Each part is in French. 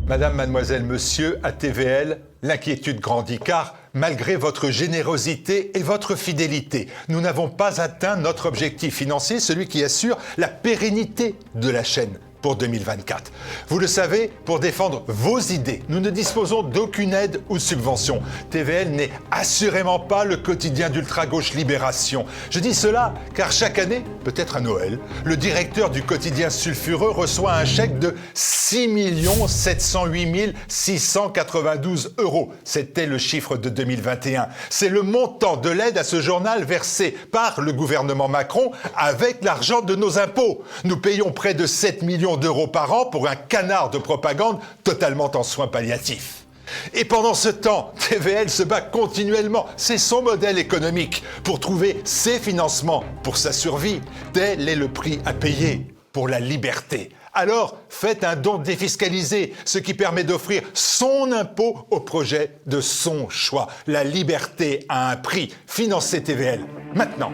Madame, mademoiselle, monsieur, à TVL, l'inquiétude grandit car, malgré votre générosité et votre fidélité, nous n'avons pas atteint notre objectif financier, celui qui assure la pérennité de la chaîne pour 2024. Vous le savez, pour défendre vos idées, nous ne disposons d'aucune aide ou subvention. TVL n'est assurément pas le quotidien d'ultra-gauche Libération. Je dis cela car chaque année, peut-être à Noël, le directeur du quotidien sulfureux reçoit un chèque de 6 708 692 €. C'était le chiffre de 2021. C'est le montant de l'aide à ce journal versé par le gouvernement Macron avec l'argent de nos impôts. Nous payons près de 7 millions d'euros par an pour un canard de propagande totalement en soins palliatifs. Et pendant ce temps, TVL se bat continuellement, c'est son modèle économique, pour trouver ses financements pour sa survie. Tel est le prix à payer pour la liberté. Alors, faites un don défiscalisé, ce qui permet d'offrir son impôt au projet de son choix. La liberté a un prix. Financez TVL, maintenant.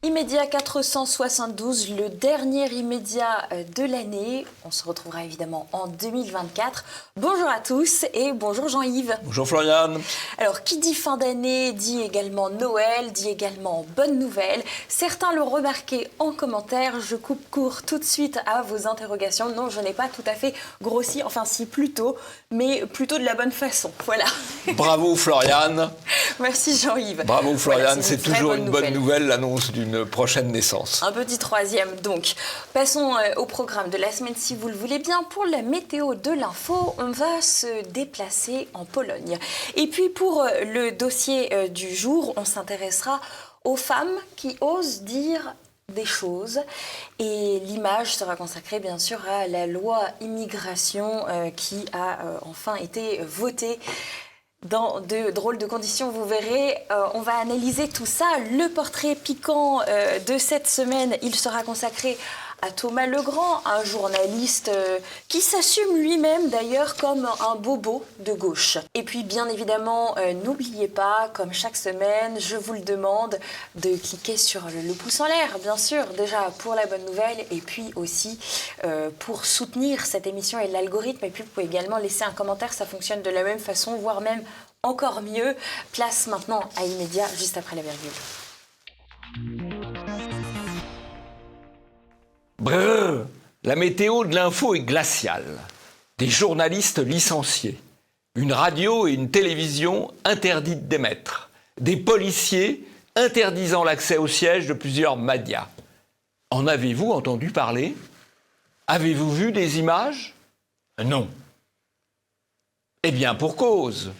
Immédiat 472, le dernier immédiat de l'année. On se retrouvera évidemment en 2024. Bonjour à tous et bonjour Jean-Yves. Bonjour Floriane. Alors, qui dit fin d'année dit également Noël, dit également bonne nouvelle. Certains l'ont remarqué en commentaire. Je coupe court tout de suite à vos interrogations. Non, je n'ai pas tout à fait grossi, enfin si plutôt, mais plutôt de la bonne façon. Voilà. Bravo Floriane. Merci Jean-Yves. Bravo Floriane, Voilà, c'est toujours une bonne nouvelle, l'annonce d'une prochaine naissance. Un petit troisième donc. Passons au programme de la semaine si vous le voulez bien. Pour la météo de l'info, on va se déplacer en Pologne. Et puis pour le dossier du jour, on s'intéressera aux femmes qui osent dire des choses. Et l'image sera consacrée bien sûr à la loi immigration qui a enfin été votée. Dans de drôles de conditions, vous verrez, on va analyser tout ça. Le portrait piquant de cette semaine, il sera consacré à Thomas Legrand, un journaliste qui s'assume lui-même d'ailleurs comme un bobo de gauche. Et puis bien évidemment, n'oubliez pas, comme chaque semaine, je vous le demande, de cliquer sur le pouce en l'air, bien sûr, déjà pour la bonne nouvelle et puis aussi pour soutenir cette émission et l'algorithme. Et puis vous pouvez également laisser un commentaire, ça fonctionne de la même façon, voire même encore mieux. Place maintenant à Immédiat, juste après la virgule. Brrr, la météo de l'info est glaciale. Des journalistes licenciés, une radio et une télévision interdites d'émettre, des policiers interdisant l'accès au siège de plusieurs médias. En avez-vous entendu parler ? Avez-vous vu des images ? Non. Eh bien, pour cause.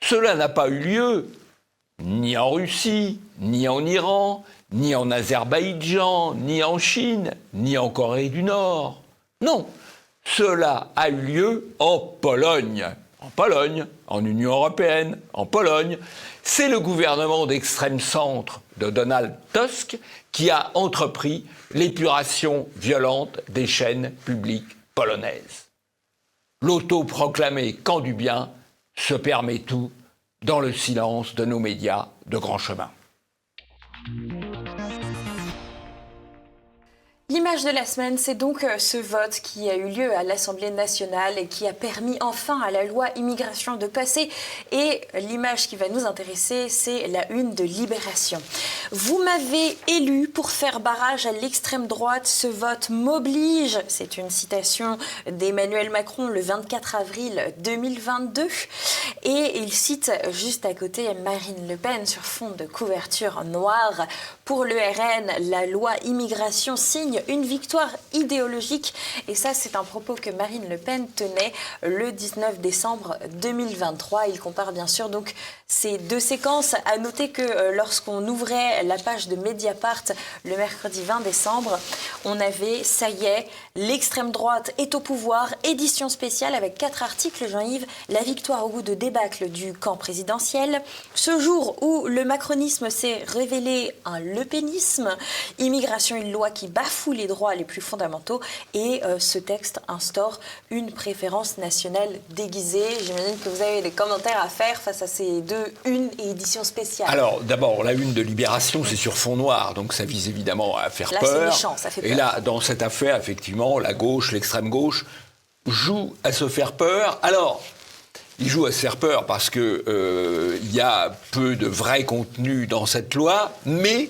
Cela n'a pas eu lieu ni en Russie, ni en Iran, ni en Azerbaïdjan, ni en Chine, ni en Corée du Nord. Non, cela a eu lieu en Pologne. En Pologne, en Union européenne, en Pologne. C'est le gouvernement d'extrême centre de Donald Tusk qui a entrepris l'épuration violente des chaînes publiques polonaises. L'autoproclamé camp du bien se permet tout dans le silence de nos médias de grand chemin. L'image de la semaine, c'est donc ce vote qui a eu lieu à l'Assemblée nationale et qui a permis enfin à la loi immigration de passer. Et l'image qui va nous intéresser, c'est la une de Libération. Vous m'avez élu pour faire barrage à l'extrême droite. Ce vote m'oblige. C'est une citation d'Emmanuel Macron le 24 avril 2022. Et il cite juste à côté Marine Le Pen sur fond de couverture noire. Pour le RN, la loi immigration signe une victoire idéologique. Et ça, c'est un propos que Marine Le Pen tenait le 19 décembre 2023. Il compare bien sûr donc ces deux séquences. À noter que lorsqu'on ouvrait la page de Mediapart le mercredi 20 décembre, on avait, ça y est, l'extrême droite est au pouvoir, édition spéciale avec 4 articles, Jean-Yves, la victoire au goût de débâcle du camp présidentiel, ce jour où le macronisme s'est révélé un lepénisme, immigration, une loi qui bafoue les droits les plus fondamentaux, et ce texte instaure une préférence nationale déguisée. J'imagine que vous avez des commentaires à faire face à ces deux une et édition spéciale. Alors, d'abord, la une de Libération, c'est sur fond noir, donc ça vise évidemment à faire là, peur. Là, c'est méchant, ça fait peur. Et là, dans cette affaire, effectivement, la gauche, l'extrême gauche, joue à se faire peur. Alors, ils jouent à se faire peur parce que y a peu de vrai contenu dans cette loi, mais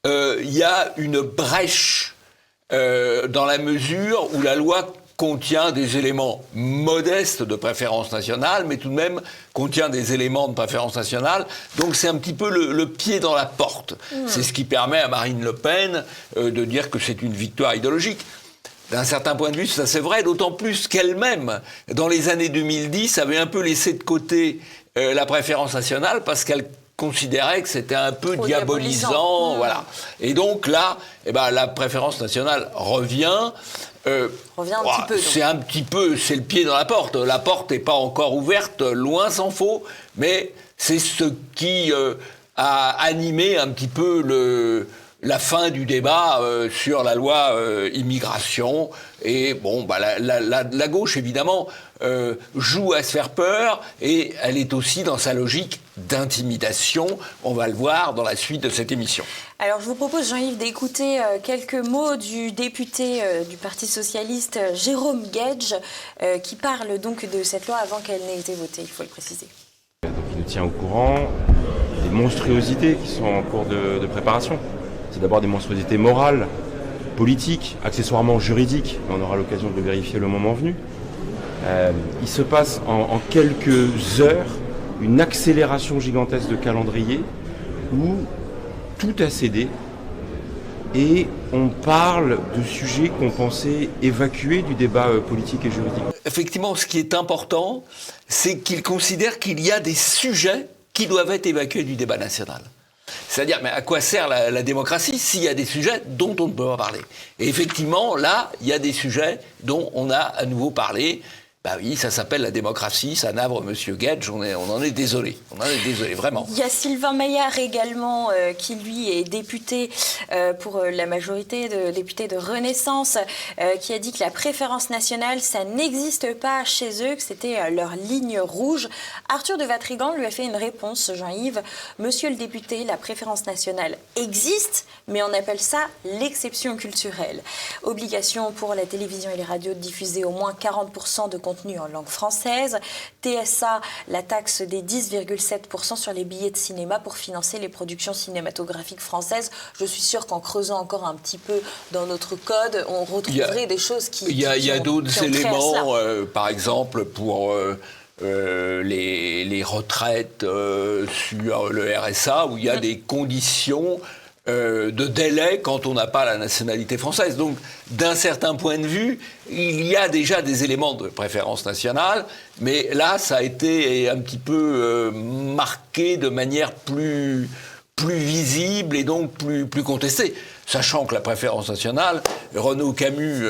il y a une brèche dans la mesure où la loi contient des éléments modestes de préférence nationale, mais tout de même contient des éléments de préférence nationale. Donc c'est un petit peu le pied dans la porte. C'est ce qui permet à Marine Le Pen de dire que c'est une victoire idéologique. D'un certain point de vue, ça c'est vrai, d'autant plus qu'elle-même, dans les années 2010, avait un peu laissé de côté la préférence nationale parce qu'elle considérait que c'était un peu diabolisant. Voilà. Et donc là, la préférence nationale revient. Revient un petit peu. C'est un petit peu, c'est le pied dans la porte. La porte n'est pas encore ouverte, loin s'en faut, mais c'est ce qui a animé un petit peu la fin du débat sur la loi immigration. Et bon, la gauche, évidemment, joue à se faire peur, et elle est aussi dans sa logique d'intimidation. On va le voir dans la suite de cette émission. Alors, je vous propose, Jean-Yves, d'écouter quelques mots du député du Parti socialiste, Jérôme Guedj, qui parle donc de cette loi avant qu'elle n'ait été votée, il faut le préciser. Donc, il nous tient au courant des monstruosités qui sont en cours de préparation. C'est d'abord des monstruosités morales, politiques, accessoirement juridiques, mais on aura l'occasion de le vérifier le moment venu. Il se passe en quelques heures une accélération gigantesque de calendrier où tout a cédé et on parle de sujets qu'on pensait évacués du débat politique et juridique. Effectivement, ce qui est important, c'est qu'il considère qu'il y a des sujets qui doivent être évacués du débat national. C'est-à-dire, mais à quoi sert la démocratie s'il y a des sujets dont on ne peut pas parler ? Et effectivement, là, il y a des sujets dont on a à nouveau parlé. Bah oui, ça s'appelle la démocratie, ça navre Monsieur Guedj, on en est désolé. On en est désolé, vraiment. Il y a Sylvain Maillard également, qui lui est député pour la majorité de députés de Renaissance, qui a dit que la préférence nationale, ça n'existe pas chez eux, que c'était leur ligne rouge. Arthur de Vatrigan lui a fait une réponse, Jean-Yves. Monsieur le député, la préférence nationale existe, mais on appelle ça l'exception culturelle. Obligation pour la télévision et les radios de diffuser au moins 40% de contenu en langue française. TSA, la taxe des 10,7% sur les billets de cinéma pour financer les productions cinématographiques françaises. Je suis sûre qu'en creusant encore un petit peu dans notre code, on retrouverait des choses qui... Il y a d'autres éléments, par exemple, pour... les retraites sur le RSA, où il y a des conditions de délai quand on n'a pas la nationalité française. Donc, d'un certain point de vue, il y a déjà des éléments de préférence nationale, mais là, ça a été un petit peu marqué de manière plus visible et donc plus contestée. Sachant que la préférence nationale, Renaud Camus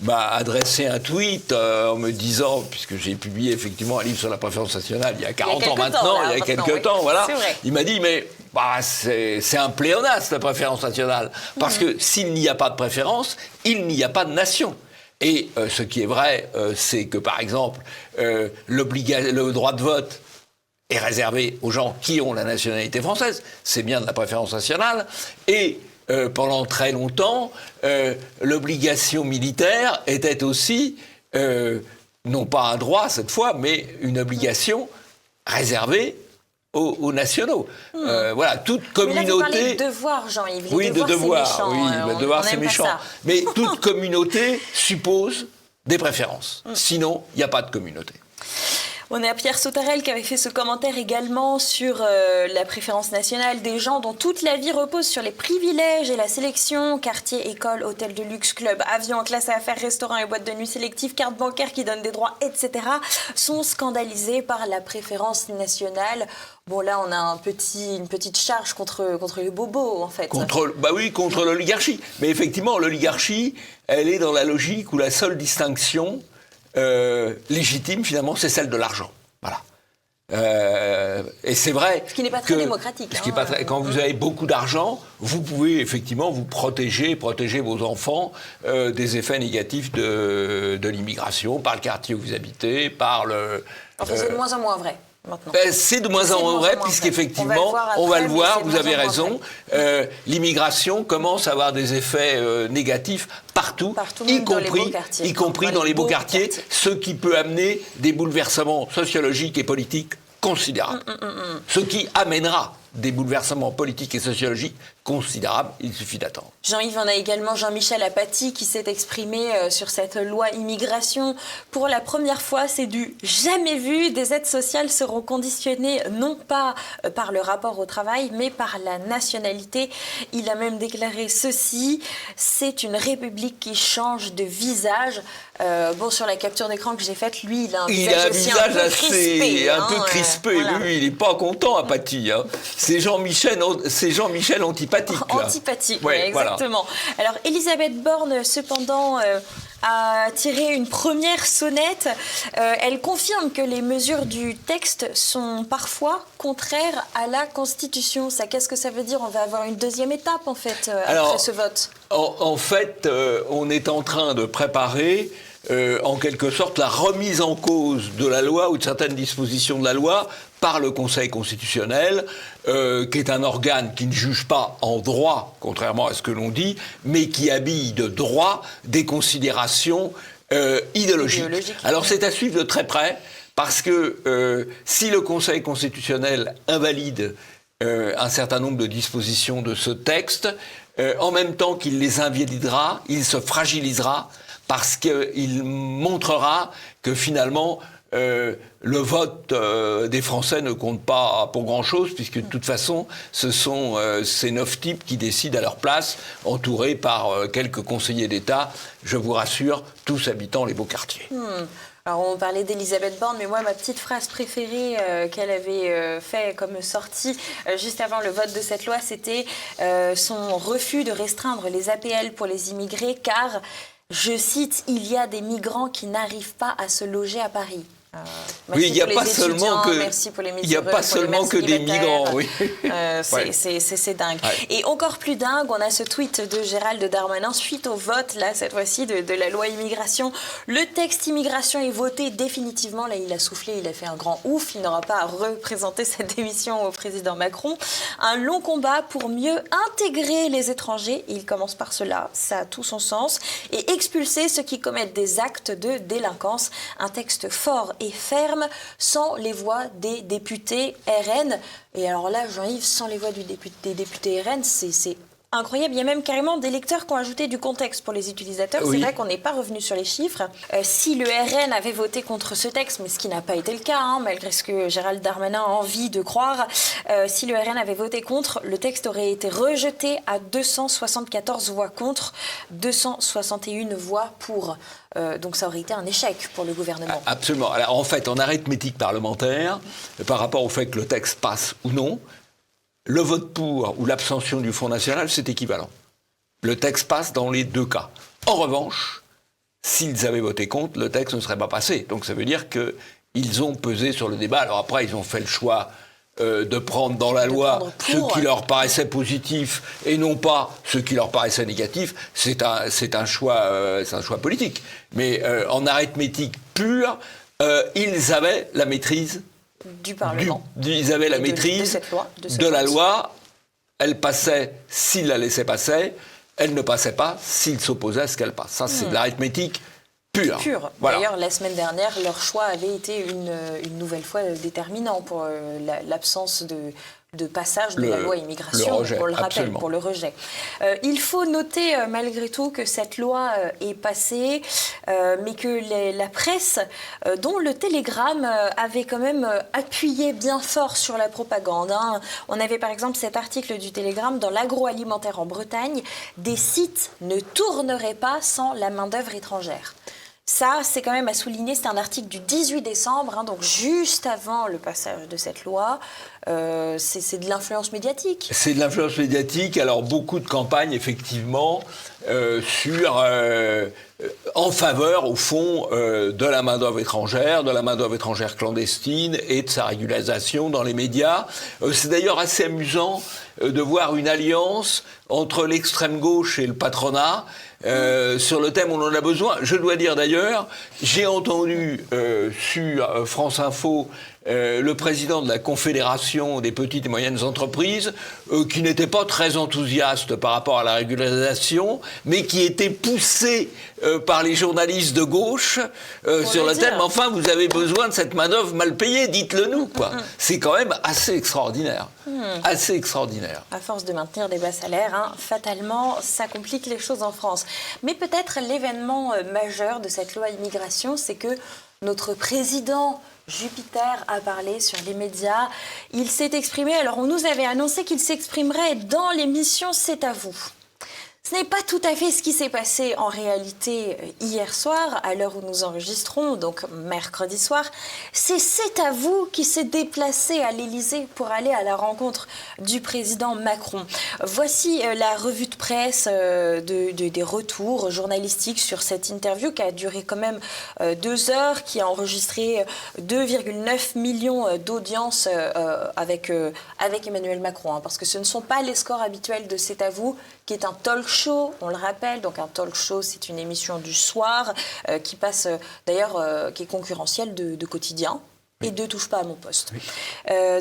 m'a adressé un tweet en me disant, puisque j'ai publié effectivement un livre sur la préférence nationale il y a 40 ans maintenant, il y a quelques temps, voilà, il m'a dit, mais c'est un pléonasme la préférence nationale, parce que s'il n'y a pas de préférence, il n'y a pas de nation. Et ce qui est vrai, c'est que par exemple, le droit de vote est réservé aux gens qui ont la nationalité française, c'est bien de la préférence nationale, et pendant très longtemps, l'obligation militaire était aussi, non pas un droit cette fois, mais une obligation réservée aux nationaux. Voilà, toute communauté... Mais là, vous parlez de devoir, Jean-Yves. Oui, de devoir, oui, le devoir c'est méchant. Mais toute communauté suppose des préférences. Sinon, il n'y a pas de communauté. On a Pierre Sautarel qui avait fait ce commentaire également sur la préférence nationale des gens dont toute la vie repose sur les privilèges et la sélection, quartier, école, hôtel de luxe, club, avion, classe à affaires, restaurant et boîte de nuit sélective, carte bancaire qui donne des droits, etc. sont scandalisés par la préférence nationale. Bon, là, on a une petite charge contre les bobos, en fait. Contre l'oligarchie. Mais effectivement, l'oligarchie, elle est dans la logique où la seule distinction légitime, finalement, c'est celle de l'argent. Voilà. Et c'est vrai. Ce qui n'est pas très démocratique. Quand vous avez beaucoup d'argent, vous pouvez effectivement vous protéger vos enfants des effets négatifs de l'immigration, par le quartier où vous habitez, par le. Enfin, c'est de moins en moins vrai. Maintenant. C'est de moins en moins vrai, puisqu'effectivement, on va le voir, vous avez raison, l'immigration commence à avoir des effets négatifs partout, y compris dans les beaux quartiers, ce qui peut amener des bouleversements sociologiques et politiques considérables. Ce qui amènera des bouleversements politiques et sociologiques considérables, il suffit d'attendre. Jean-Yves, on a également Jean-Michel Apathy qui s'est exprimé sur cette loi immigration. Pour la première fois, c'est du jamais vu. Des aides sociales seront conditionnées non pas par le rapport au travail, mais par la nationalité. Il a même déclaré ceci: c'est une république qui change de visage. Sur la capture d'écran que j'ai faite, lui, il a un visage assez un peu crispé. Voilà. Lui, il n'est pas content, Apathy. C'est Jean-Michel antipathique. Antipathique, oui, exactement. Voilà. Alors, Elisabeth Borne, cependant, a tiré une première sonnette. Elle confirme que les mesures du texte sont parfois contraires à la Constitution. Ça, qu'est-ce que ça veut dire? On va avoir une deuxième étape, en fait, après ce vote. En fait, on est en train de préparer en quelque sorte la remise en cause de la loi ou de certaines dispositions de la loi par le Conseil constitutionnel, qui est un organe qui ne juge pas en droit, contrairement à ce que l'on dit, mais qui habille de droit des considérations idéologiques. Alors c'est à suivre de très près, parce que si le Conseil constitutionnel invalide un certain nombre de dispositions de ce texte, en même temps qu'il les invalidera, il se fragilisera, parce qu'il montrera que finalement le vote des Français ne compte pas pour grand-chose, puisque de toute façon, ce sont ces 9 types qui décident à leur place, entourés par quelques conseillers d'État, je vous rassure, tous habitant les beaux quartiers. Alors, on parlait d'Elisabeth Borne, mais moi, ma petite phrase préférée qu'elle avait fait comme sortie juste avant le vote de cette loi, c'était son refus de restreindre les APL pour les immigrés, car, je cite, « il y a des migrants qui n'arrive pas à se loger à Paris ». Oui, il n'y a pas seulement que des migrants. Oui. C'est dingue. Ouais. Et encore plus dingue, on a ce tweet de Gérald Darmanin suite au vote, là, cette fois-ci, de la loi immigration. Le texte immigration est voté définitivement. Là, il a soufflé, il a fait un grand ouf. Il n'aura pas à représenter sa démission au président Macron. Un long combat pour mieux intégrer les étrangers. Et il commence par cela, ça a tout son sens. Et expulser ceux qui commettent des actes de délinquance. Un texte fort et ferme, sans les voix des députés RN. Et alors là, Jean-Yves, sans les voix des députés RN, c'est incroyable. Il y a même carrément des lecteurs qui ont ajouté du contexte pour les utilisateurs. Oui. C'est vrai qu'on n'est pas revenu sur les chiffres. Si le RN avait voté contre ce texte, mais ce qui n'a pas été le cas, malgré ce que Gérald Darmanin a envie de croire, si le RN avait voté contre, le texte aurait été rejeté à 274 voix contre, 261 voix pour. Donc ça aurait été un échec pour le gouvernement. Absolument. Alors, en fait, en arithmétique parlementaire, par rapport au fait que le texte passe ou non, le vote pour ou l'abstention du Front National, c'est équivalent. Le texte passe dans les deux cas. En revanche, s'ils avaient voté contre, le texte ne serait pas passé. Donc ça veut dire qu'ils ont pesé sur le débat. Alors après, ils ont fait le choix de prendre dans la loi ce qui leur paraissait positif et non pas ce qui leur paraissait négatif. C'est un choix politique. Mais en arithmétique pure, ils avaient la maîtrise du Parlement. Ils avaient la maîtrise de la loi. Elle passait s'ils la laissaient passer. Elle ne passait pas s'ils s'opposaient à ce qu'elle passe. Ça, c'est de l'arithmétique Pur. Voilà. D'ailleurs, la semaine dernière, leur choix avait été une nouvelle fois déterminant pour l'absence de passage de la loi immigration, on le rappelle, pour le rejet. Il faut noter malgré tout que cette loi est passée, mais que la presse, dont le Télégramme, avait quand même appuyé bien fort sur la propagande. On avait par exemple cet article du Télégramme: dans l'agroalimentaire en Bretagne, des sites ne tourneraient pas sans la main-d'œuvre étrangère. Ça, c'est quand même à souligner, c'est un article du 18 décembre, donc juste avant le passage de cette loi. C'est de l'influence médiatique. C'est de l'influence médiatique. Alors, beaucoup de campagnes, effectivement, en faveur, au fond, de la main-d'œuvre étrangère clandestine et de sa régularisation dans les médias. C'est d'ailleurs assez amusant de voir une alliance entre l'extrême gauche et le patronat sur le thème où on en a besoin. Je dois dire d'ailleurs, j'ai entendu sur France Info le président de la Confédération des petites et moyennes entreprises qui n'était pas très enthousiaste par rapport à la régularisation, mais qui était poussé par les journalistes de gauche sur le thème. Enfin, vous avez besoin de cette manœuvre mal payée, dites-le nous, quoi. C'est quand même assez extraordinaire. Assez extraordinaire. À force de maintenir des bas salaires, fatalement, ça complique les choses en France. Mais peut-être l'événement majeur de cette loi immigration, c'est que notre président Jupiter a parlé sur les médias. Il s'est exprimé. Alors, on nous avait annoncé qu'il s'exprimerait dans l'émission C'est à vous. Ce n'est pas tout à fait ce qui s'est passé en réalité hier soir, à l'heure où nous enregistrons, donc mercredi soir. C'est à vous qui s'est déplacé à l'Élysée pour aller à la rencontre du président Macron. Voici la revue de presse des retours journalistiques sur cette interview qui a duré quand même 2 heures, qui a enregistré 2,9 millions d'audiences avec Emmanuel Macron. Parce que ce ne sont pas les scores habituels de C'est à vous, qui est un talk show, on le rappelle. Donc un talk show, c'est une émission du soir qui passe, d'ailleurs, qui est concurrentielle de Quotidien et de Touche pas à mon poste. Oui.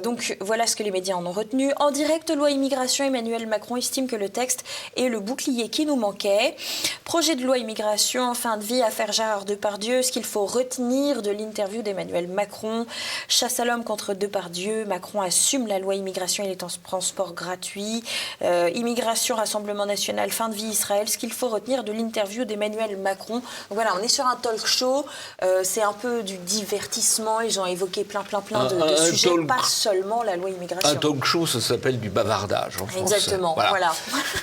Donc voilà ce que les médias en ont retenu. En direct, loi immigration, Emmanuel Macron estime que le texte est le bouclier qui nous manquait. Projet de loi immigration, fin de vie, affaire Gérard Depardieu, ce qu'il faut retenir de l'interview d'Emmanuel Macron. Chasse à l'homme contre Depardieu, Macron assume la loi immigration et les transports gratuits. Immigration, Rassemblement national, fin de vie, Israël, ce qu'il faut retenir de l'interview d'Emmanuel Macron. Donc voilà, on est sur un talk show, c'est un peu du divertissement, ils ont évoqué plein de sujets, pas seulement la loi immigration. Un talk show, ça s'appelle du bavardage en France. Exactement, voilà.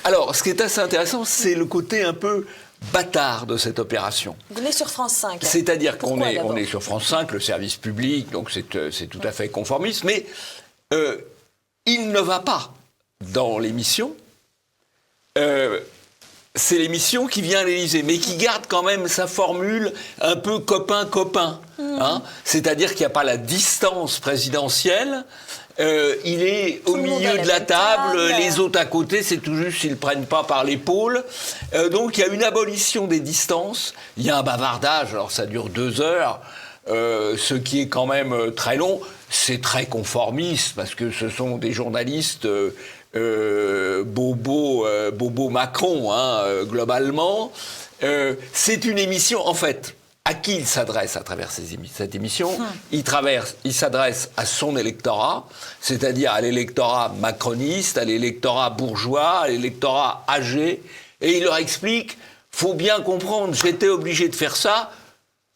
Alors, ce qui est assez intéressant, c'est le côté un peu bâtard de cette opération. Vous êtes sur France 5. C'est-à-dire qu'on est sur France 5, le service public, donc c'est tout à fait conformiste, mais il ne va pas dans l'émission. C'est l'émission qui vient à l'Élysée, mais qui garde quand même sa formule un peu copain-copain. C'est-à-dire qu'il n'y a pas la distance présidentielle. Il est au milieu de la table, les autres à côté, c'est tout juste s'ils ne prennent pas par l'épaule. Donc il y a une abolition des distances, il y a un bavardage, alors ça dure 2 heures, ce qui est quand même très long. C'est très conformiste, parce que ce sont des journalistes... Bobo Macron, globalement. C'est une émission, en fait, à qui il s'adresse à travers cette émission? Il s'adresse à son électorat, c'est-à-dire à l'électorat macroniste, à l'électorat bourgeois, à l'électorat âgé, et il leur explique, faut bien comprendre, j'étais obligé de faire ça,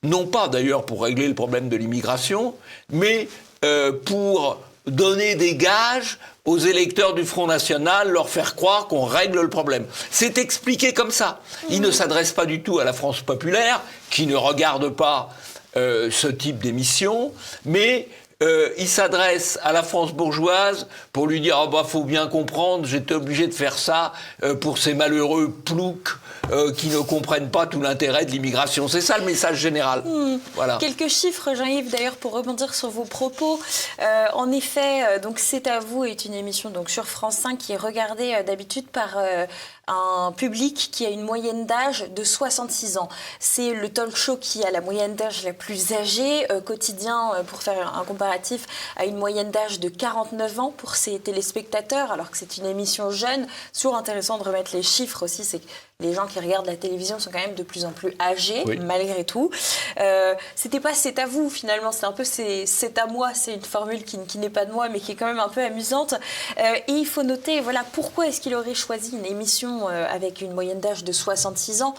non pas d'ailleurs pour régler le problème de l'immigration, mais pour donner des gages aux électeurs du Front National, leur faire croire qu'on règle le problème. C'est expliqué comme ça. Il ne s'adresse pas du tout à la France populaire, qui ne regarde pas ce type d'émission, mais il s'adresse à la France bourgeoise pour lui dire « Oh bah, faut bien comprendre, j'étais obligé de faire ça pour ces malheureux ploucs qui ne comprennent pas tout l'intérêt de l'immigration. » C'est ça le message général. Voilà. Quelques chiffres, Jean-Yves, d'ailleurs, pour rebondir sur vos propos. En effet, donc C'est à vous est une émission donc, sur France 5 qui est regardée d'habitude par un public qui a une moyenne d'âge de 66 ans. C'est le talk show qui a la moyenne d'âge la plus âgée. Quotidien, pour faire un comparatif, a une moyenne d'âge de 49 ans pour ses téléspectateurs, alors que c'est une émission jeune. C'est toujours intéressant de remettre les chiffres aussi. C'est les gens qui regardent la télévision sont quand même de plus en plus âgés, Oui. malgré tout. C'était pas c'est à vous, finalement, c'est un peu c'est à moi, c'est une formule qui n'est pas de moi, mais qui est quand même un peu amusante. Et il faut noter, voilà, pourquoi est-ce qu'il aurait choisi une émission avec une moyenne d'âge de 66 ans ?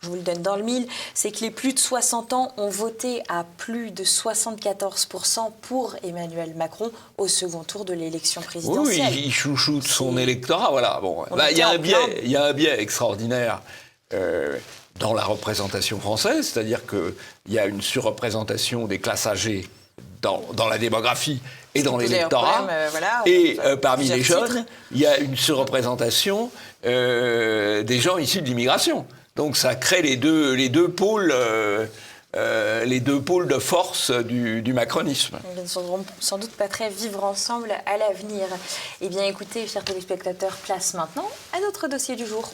Je vous le donne dans le mille, c'est que les plus de 60 ans ont voté à plus de 74% pour Emmanuel Macron au second tour de l'élection présidentielle. Oui, il chouchoute son électorat, voilà. Bon, On il y a était un biais extraordinaire dans la représentation française, c'est-à-dire qu'il y a une surreprésentation des classes âgées dans la démographie et dans l'électorat. Et parmi les jeunes, il y a une surreprésentation des gens issus de l'immigration. Donc ça crée les deux pôles de force du macronisme. Ils ne seront sans doute pas très vivre ensemble à l'avenir. Eh bien écoutez, chers téléspectateurs, place maintenant à notre dossier du jour.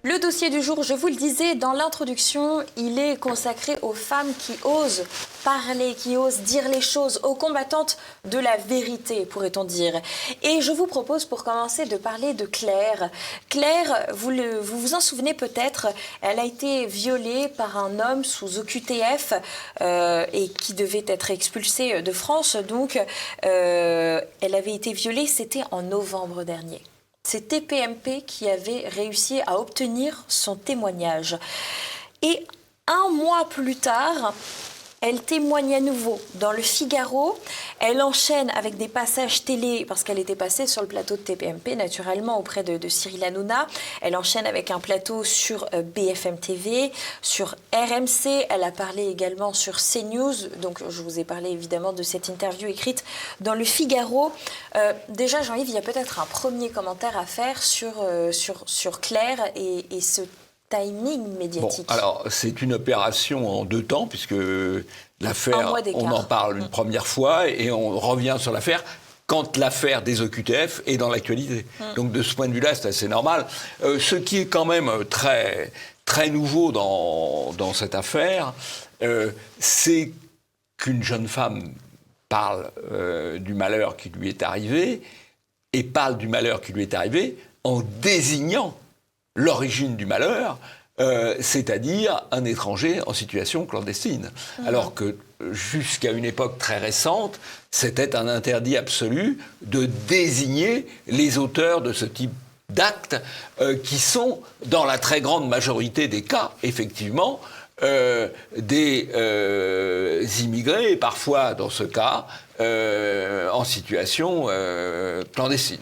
Le dossier du jour, je vous le disais dans l'introduction, il est consacré aux femmes qui osent parler, qui osent dire les choses, aux combattantes de la vérité, pourrait-on dire. Et je vous propose pour commencer de parler de Claire. Claire, vous vous en souvenez peut-être, elle a été violée par un homme sous OQTF et qui devait être expulsée de France. Donc, elle avait été violée, c'était en novembre dernier. C'est TPMP qui avait réussi à obtenir son témoignage. Et un mois plus tard, elle témoigne à nouveau dans le Figaro. Elle enchaîne avec des passages télé, parce qu'elle était passée sur le plateau de TPMP, naturellement, auprès de Cyril Hanouna. Elle enchaîne avec un plateau sur BFM TV, sur RMC. Elle a parlé également sur CNews. Donc, je vous ai parlé évidemment de cette interview écrite dans le Figaro. Déjà, Jean-Yves, il y a peut-être un premier commentaire à faire sur Claire et ce timing médiatique. Bon, alors, c'est une opération en 2 temps, puisque l'affaire, on en parle une première fois et on revient sur l'affaire quand l'affaire des OQTF est dans l'actualité. Donc, de ce point de vue-là, c'est assez normal. Ce qui est quand même très, très nouveau dans cette affaire, c'est qu'une jeune femme parle du malheur qui lui est arrivé, et parle du malheur qui lui est arrivé en désignant l'origine du malheur, c'est-à-dire un étranger en situation clandestine. Alors que jusqu'à une époque très récente, c'était un interdit absolu de désigner les auteurs de ce type d'actes qui sont, dans la très grande majorité des cas, effectivement, des immigrés, et parfois, dans ce cas, en situation clandestine.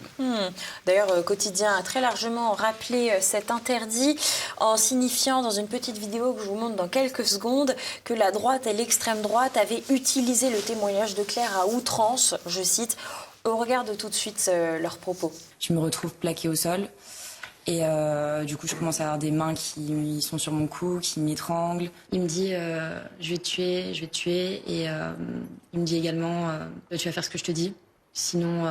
D'ailleurs, Quotidien a très largement rappelé cet interdit en signifiant dans une petite vidéo que je vous montre dans quelques secondes que la droite et l'extrême droite avaient utilisé le témoignage de Claire à outrance, je cite. On regarde tout de suite leurs propos. Je me retrouve plaquée au sol. Et du coup, je commence à avoir des mains qui sont sur mon cou, qui m'étranglent. Il me dit je vais te tuer, je vais te tuer. Et il me dit également tu vas faire ce que je te dis, sinon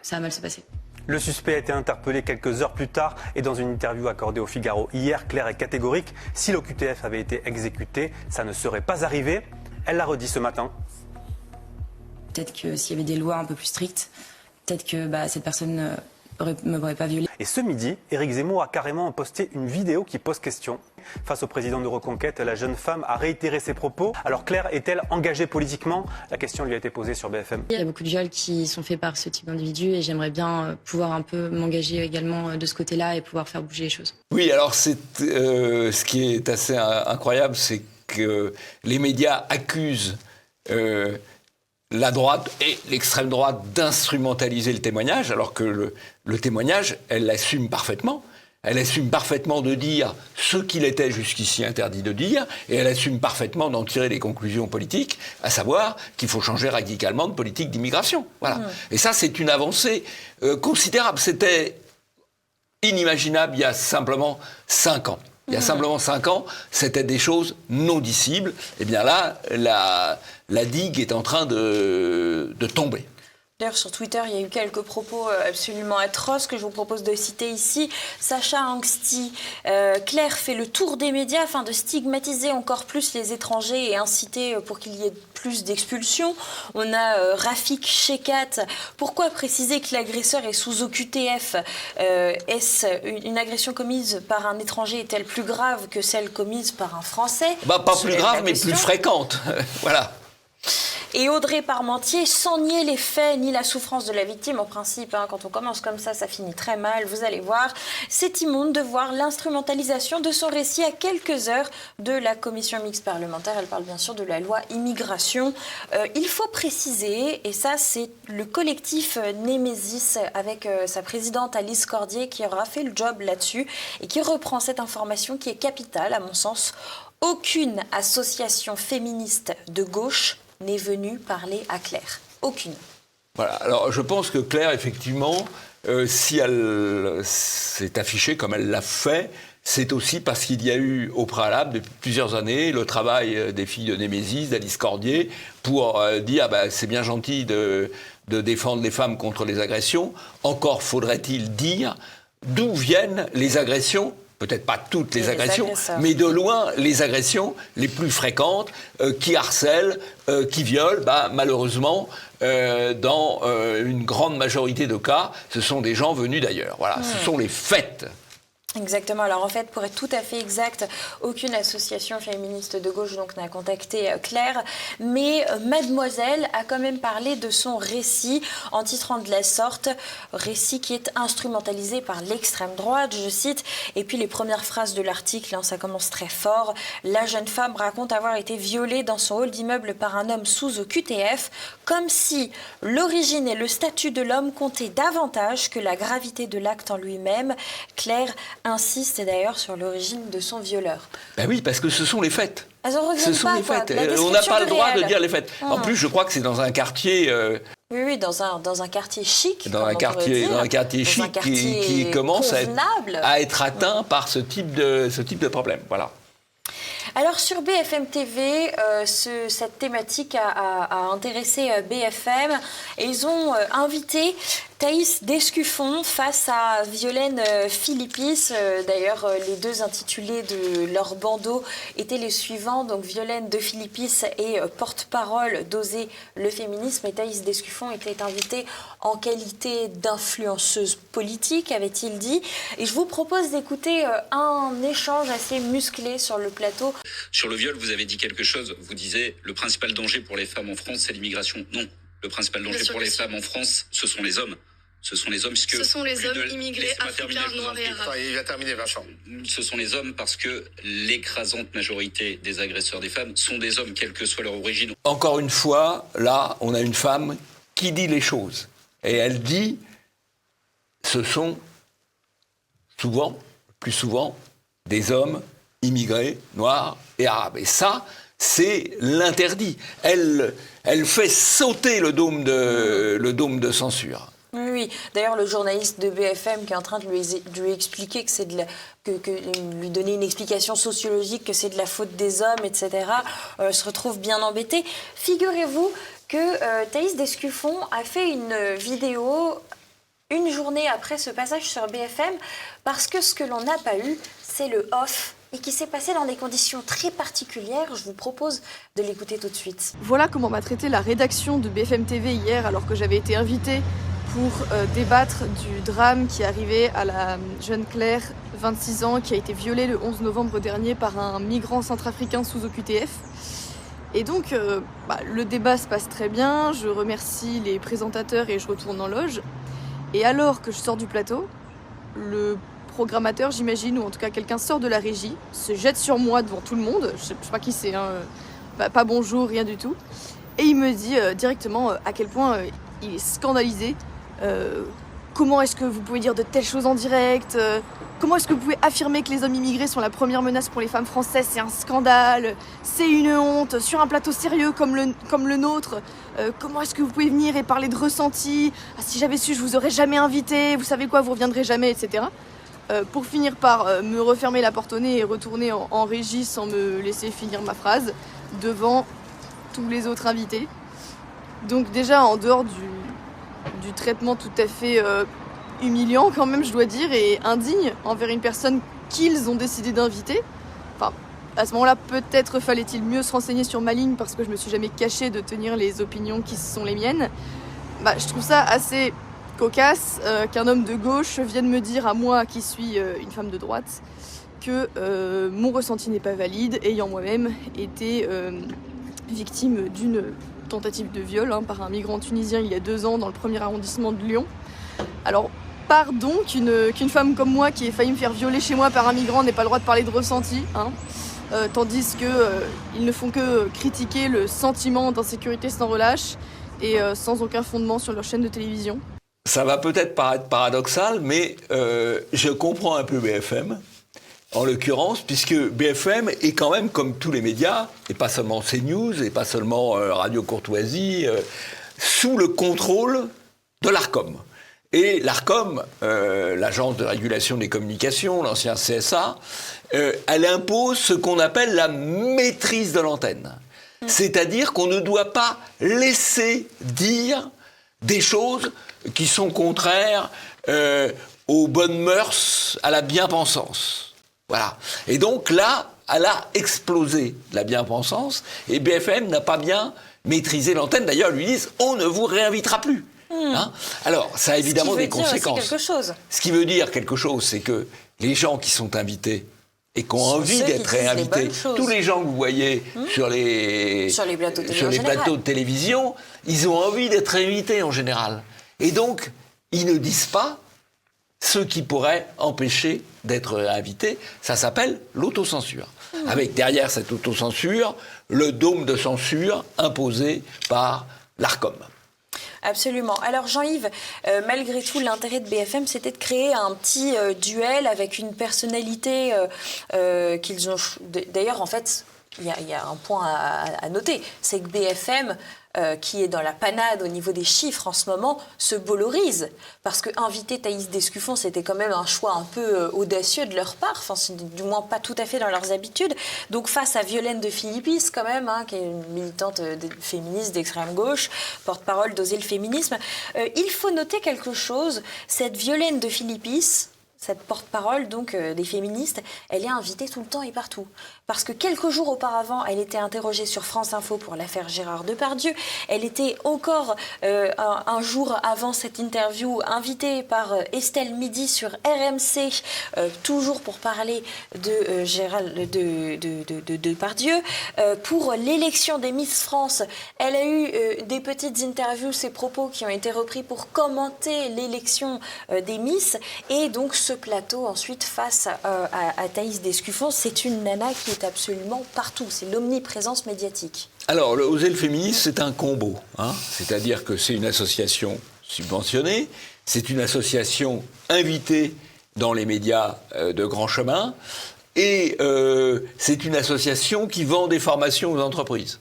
ça va mal se passer. Le suspect a été interpellé quelques heures plus tard et dans une interview accordée au Figaro hier, Claire est catégorique. Si l'OQTF avait été exécuté, ça ne serait pas arrivé. Elle l'a redit ce matin. Peut-être que s'il y avait des lois un peu plus strictes, peut-être que cette personne ne m'aurait pas violée. Et ce midi, Éric Zemmour a carrément posté une vidéo qui pose question. Face au président de Reconquête, la jeune femme a réitéré ses propos. Alors Claire est-elle engagée politiquement ? La question lui a été posée sur BFM. Il y a beaucoup de viols qui sont faits par ce type d'individu et j'aimerais bien pouvoir un peu m'engager également de ce côté-là et pouvoir faire bouger les choses. Oui, alors ce qui est assez incroyable, c'est que les médias accusent la droite et l'extrême droite d'instrumentaliser le témoignage, alors que le témoignage, elle l'assume parfaitement. Elle assume parfaitement de dire ce qu'il était jusqu'ici interdit de dire, et elle assume parfaitement d'en tirer les conclusions politiques, à savoir qu'il faut changer radicalement de politique d'immigration. Voilà. Et ça, c'est une avancée considérable. C'était inimaginable il y a simplement 5 ans. Il y a simplement 5 ans, c'était des choses non dissibles. Eh bien là, la digue est en train de tomber. D'ailleurs, sur Twitter, il y a eu quelques propos absolument atroces que je vous propose de citer ici. Sacha Angsty, Claire fait le tour des médias afin de stigmatiser encore plus les étrangers et inciter pour qu'il y ait plus d'expulsions. On a Rafik Shekat. Pourquoi préciser que l'agresseur est sous OQTF? Est-ce une agression commise par un étranger est-elle plus grave que celle commise par un Français? Pas plus grave, mais plus fréquente. Voilà. Et Audrey Parmentier, sans nier les faits ni la souffrance de la victime, en principe, quand on commence comme ça finit très mal, vous allez voir. C'est immonde de voir l'instrumentalisation de son récit à quelques heures de la commission mixte parlementaire. Elle parle bien sûr de la loi immigration. Il faut préciser, et ça c'est le collectif Némésis avec sa présidente Alice Cordier qui aura fait le job là-dessus et qui reprend cette information qui est capitale à mon sens. Aucune association féministe de gauche n'est venue parler à Claire. Aucune. Voilà. Alors, je pense que Claire, effectivement, si elle s'est affichée comme elle l'a fait, c'est aussi parce qu'il y a eu au préalable, depuis plusieurs années, le travail des filles de Némésis, d'Alice Cordier, pour dire c'est bien gentil de défendre les femmes contre les agressions. Encore faudrait-il dire d'où viennent les agressions. Peut-être pas toutes les agressions, mais de loin les agressions les plus fréquentes qui harcèlent, qui violent. Malheureusement, dans une grande majorité de cas, ce sont des gens venus d'ailleurs. Voilà, ce sont les faits. Exactement. Alors en fait, pour être tout à fait exact, aucune association féministe de gauche donc n'a contacté Claire, mais Mademoiselle a quand même parlé de son récit en titrant de la sorte, récit qui est instrumentalisé par l'extrême droite, je cite, et puis les premières phrases de l'article, ça commence très fort. La jeune femme raconte avoir été violée dans son hall d'immeuble par un homme sous OQTF, comme si l'origine et le statut de l'homme comptaient davantage que la gravité de l'acte en lui-même. Claire insiste d'ailleurs sur l'origine de son violeur. Ben oui, parce que ce sont les faits. Ce sont les faits. On n'a pas le droit de dire les faits. En plus, je crois que c'est dans un quartier... Oui, dans un quartier chic. Dans un quartier chic qui commence à être atteint par ce type de problème. Voilà. Alors sur BFM TV, cette thématique a intéressé BFM et ils ont invité Thaïs Descuffon face à Violaine Philippis. D'ailleurs, les deux intitulés de leur bandeau étaient les suivants. Donc Violaine de Philippis est porte-parole d'Oser le féminisme et Thaïs Descuffon était invitée en qualité d'influenceuse politique, avait-il dit. Et je vous propose d'écouter un échange assez musclé sur le plateau. Sur le viol, vous avez dit quelque chose. Vous disiez le principal danger pour les femmes en France, c'est l'immigration. Non, le principal danger pour les femmes en France, ce sont les hommes. Ce sont les hommes puisque... Ce sont les hommes immigrés, africains, noirs et arabes. Il va terminer, Vincent. Ce sont les hommes parce que l'écrasante majorité des agresseurs des femmes sont des hommes, quelle que soit leur origine. Encore une fois, là, on a une femme qui dit les choses. Et elle dit, ce sont plus souvent, des hommes immigrés, noirs et arabes. Et ça, c'est l'interdit. Elle fait sauter le dôme de censure. Oui. D'ailleurs, le journaliste de BFM qui est en train de lui expliquer que lui donner une explication sociologique, que c'est de la faute des hommes, etc., se retrouve bien embêté. Figurez-vous que Thaïs Descuffon a fait une vidéo une journée après ce passage sur BFM parce que ce que l'on n'a pas eu, c'est le off et qui s'est passé dans des conditions très particulières. Je vous propose de l'écouter tout de suite. Voilà comment m'a traité la rédaction de BFM TV hier alors que j'avais été invitée pour débattre du drame qui est arrivé à la jeune Claire, 26 ans, qui a été violée le 11 novembre dernier par un migrant centrafricain sous OQTF. Et donc, le débat se passe très bien, je remercie les présentateurs et je retourne en loge. Et alors que je sors du plateau, le programmateur, j'imagine, ou en tout cas quelqu'un sort de la régie, se jette sur moi devant tout le monde, je sais pas qui c'est, pas bonjour, rien du tout. Et il me dit directement à quel point il est scandalisé. Comment est-ce que vous pouvez dire de telles choses en direct ? Comment est-ce que vous pouvez affirmer que les hommes immigrés sont la première menace pour les femmes françaises ? C'est un scandale, c'est une honte, sur un plateau sérieux comme le nôtre. Comment est-ce que vous pouvez venir et parler de ressenti ? Si j'avais su, je vous aurais jamais invité, vous savez quoi, vous reviendrez jamais, etc. Pour finir par me refermer la porte au nez et retourner en régie sans me laisser finir ma phrase, devant tous les autres invités. Donc déjà, en dehors du traitement tout à fait humiliant quand même, je dois dire, et indigne envers une personne qu'ils ont décidé d'inviter. Enfin, à ce moment-là, peut-être fallait-il mieux se renseigner sur ma ligne parce que je me suis jamais cachée de tenir les opinions qui sont les miennes. Je trouve ça assez cocasse qu'un homme de gauche vienne me dire à moi, qui suis une femme de droite, que mon ressenti n'est pas valide, ayant moi-même été victime d'une tentative de viol par un migrant tunisien il y a 2 ans dans le 1er arrondissement de Lyon. Alors, pardon qu'une femme comme moi qui ait failli me faire violer chez moi par un migrant n'ait pas le droit de parler de ressenti, tandis qu'ils ne font que critiquer le sentiment d'insécurité sans relâche et sans aucun fondement sur leur chaîne de télévision. Ça va peut-être paraître paradoxal, mais je comprends un peu BFM, en l'occurrence, puisque BFM est quand même, comme tous les médias, et pas seulement CNews, et pas seulement Radio Courtoisie, sous le contrôle de l'Arcom. Et l'Arcom, l'Agence de régulation des communications, l'ancien CSA, elle impose ce qu'on appelle la maîtrise de l'antenne. C'est-à-dire qu'on ne doit pas laisser dire des choses qui sont contraires aux bonnes mœurs, à la bien-pensance. Voilà. Et donc là, elle a explosé la bien-pensance, et BFM n'a pas bien maîtrisé l'antenne. D'ailleurs, ils lui disent « on ne vous réinvitera plus ». Alors, ça a évidemment des conséquences. Quelque chose. Ce qui veut dire quelque chose, c'est que les gens qui sont invités et qui ont envie d'être réinvités, tous les gens que vous voyez sur les plateaux de télévision, ils ont envie d'être réinvités en général. Et donc, ils ne disent pas ce qui pourrait empêcher d'être réinvités. Ça s'appelle l'autocensure. Avec derrière cette autocensure, le dôme de censure imposé par l'Arcom. Absolument. Alors Jean-Yves, malgré tout, l'intérêt de BFM, c'était de créer un petit duel avec une personnalité qu'ils ont... D'ailleurs, en fait, il y a un point à noter, c'est que BFM, qui est dans la panade au niveau des chiffres en ce moment, se valorise. Parce que inviter Thaïs Descuffon, c'était quand même un choix un peu audacieux de leur part, enfin, c'est du moins pas tout à fait dans leurs habitudes. Donc face à Violaine de Philippis, quand même, qui est une militante féministe d'extrême gauche, porte-parole d'Oser le féminisme, il faut noter quelque chose, cette Violaine de Philippis, cette porte-parole donc des féministes, elle est invitée tout le temps et partout. Parce que quelques jours auparavant, elle était interrogée sur France Info pour l'affaire Gérard Depardieu. Elle était encore, un jour avant cette interview, invitée par Estelle Midi sur RMC, toujours pour parler de Gérard Depardieu. Pour l'élection des Miss France, elle a eu des petites interviews, ses propos qui ont été repris pour commenter l'élection des Miss. Et donc ce plateau ensuite face à Thaïs Descuffon, c'est une nana qui est absolument partout, c'est l'omniprésence médiatique. Alors, Oser le féminisme, c'est un combo, c'est-à-dire que c'est une association subventionnée, c'est une association invitée dans les médias de grand chemin, et c'est une association qui vend des formations aux entreprises.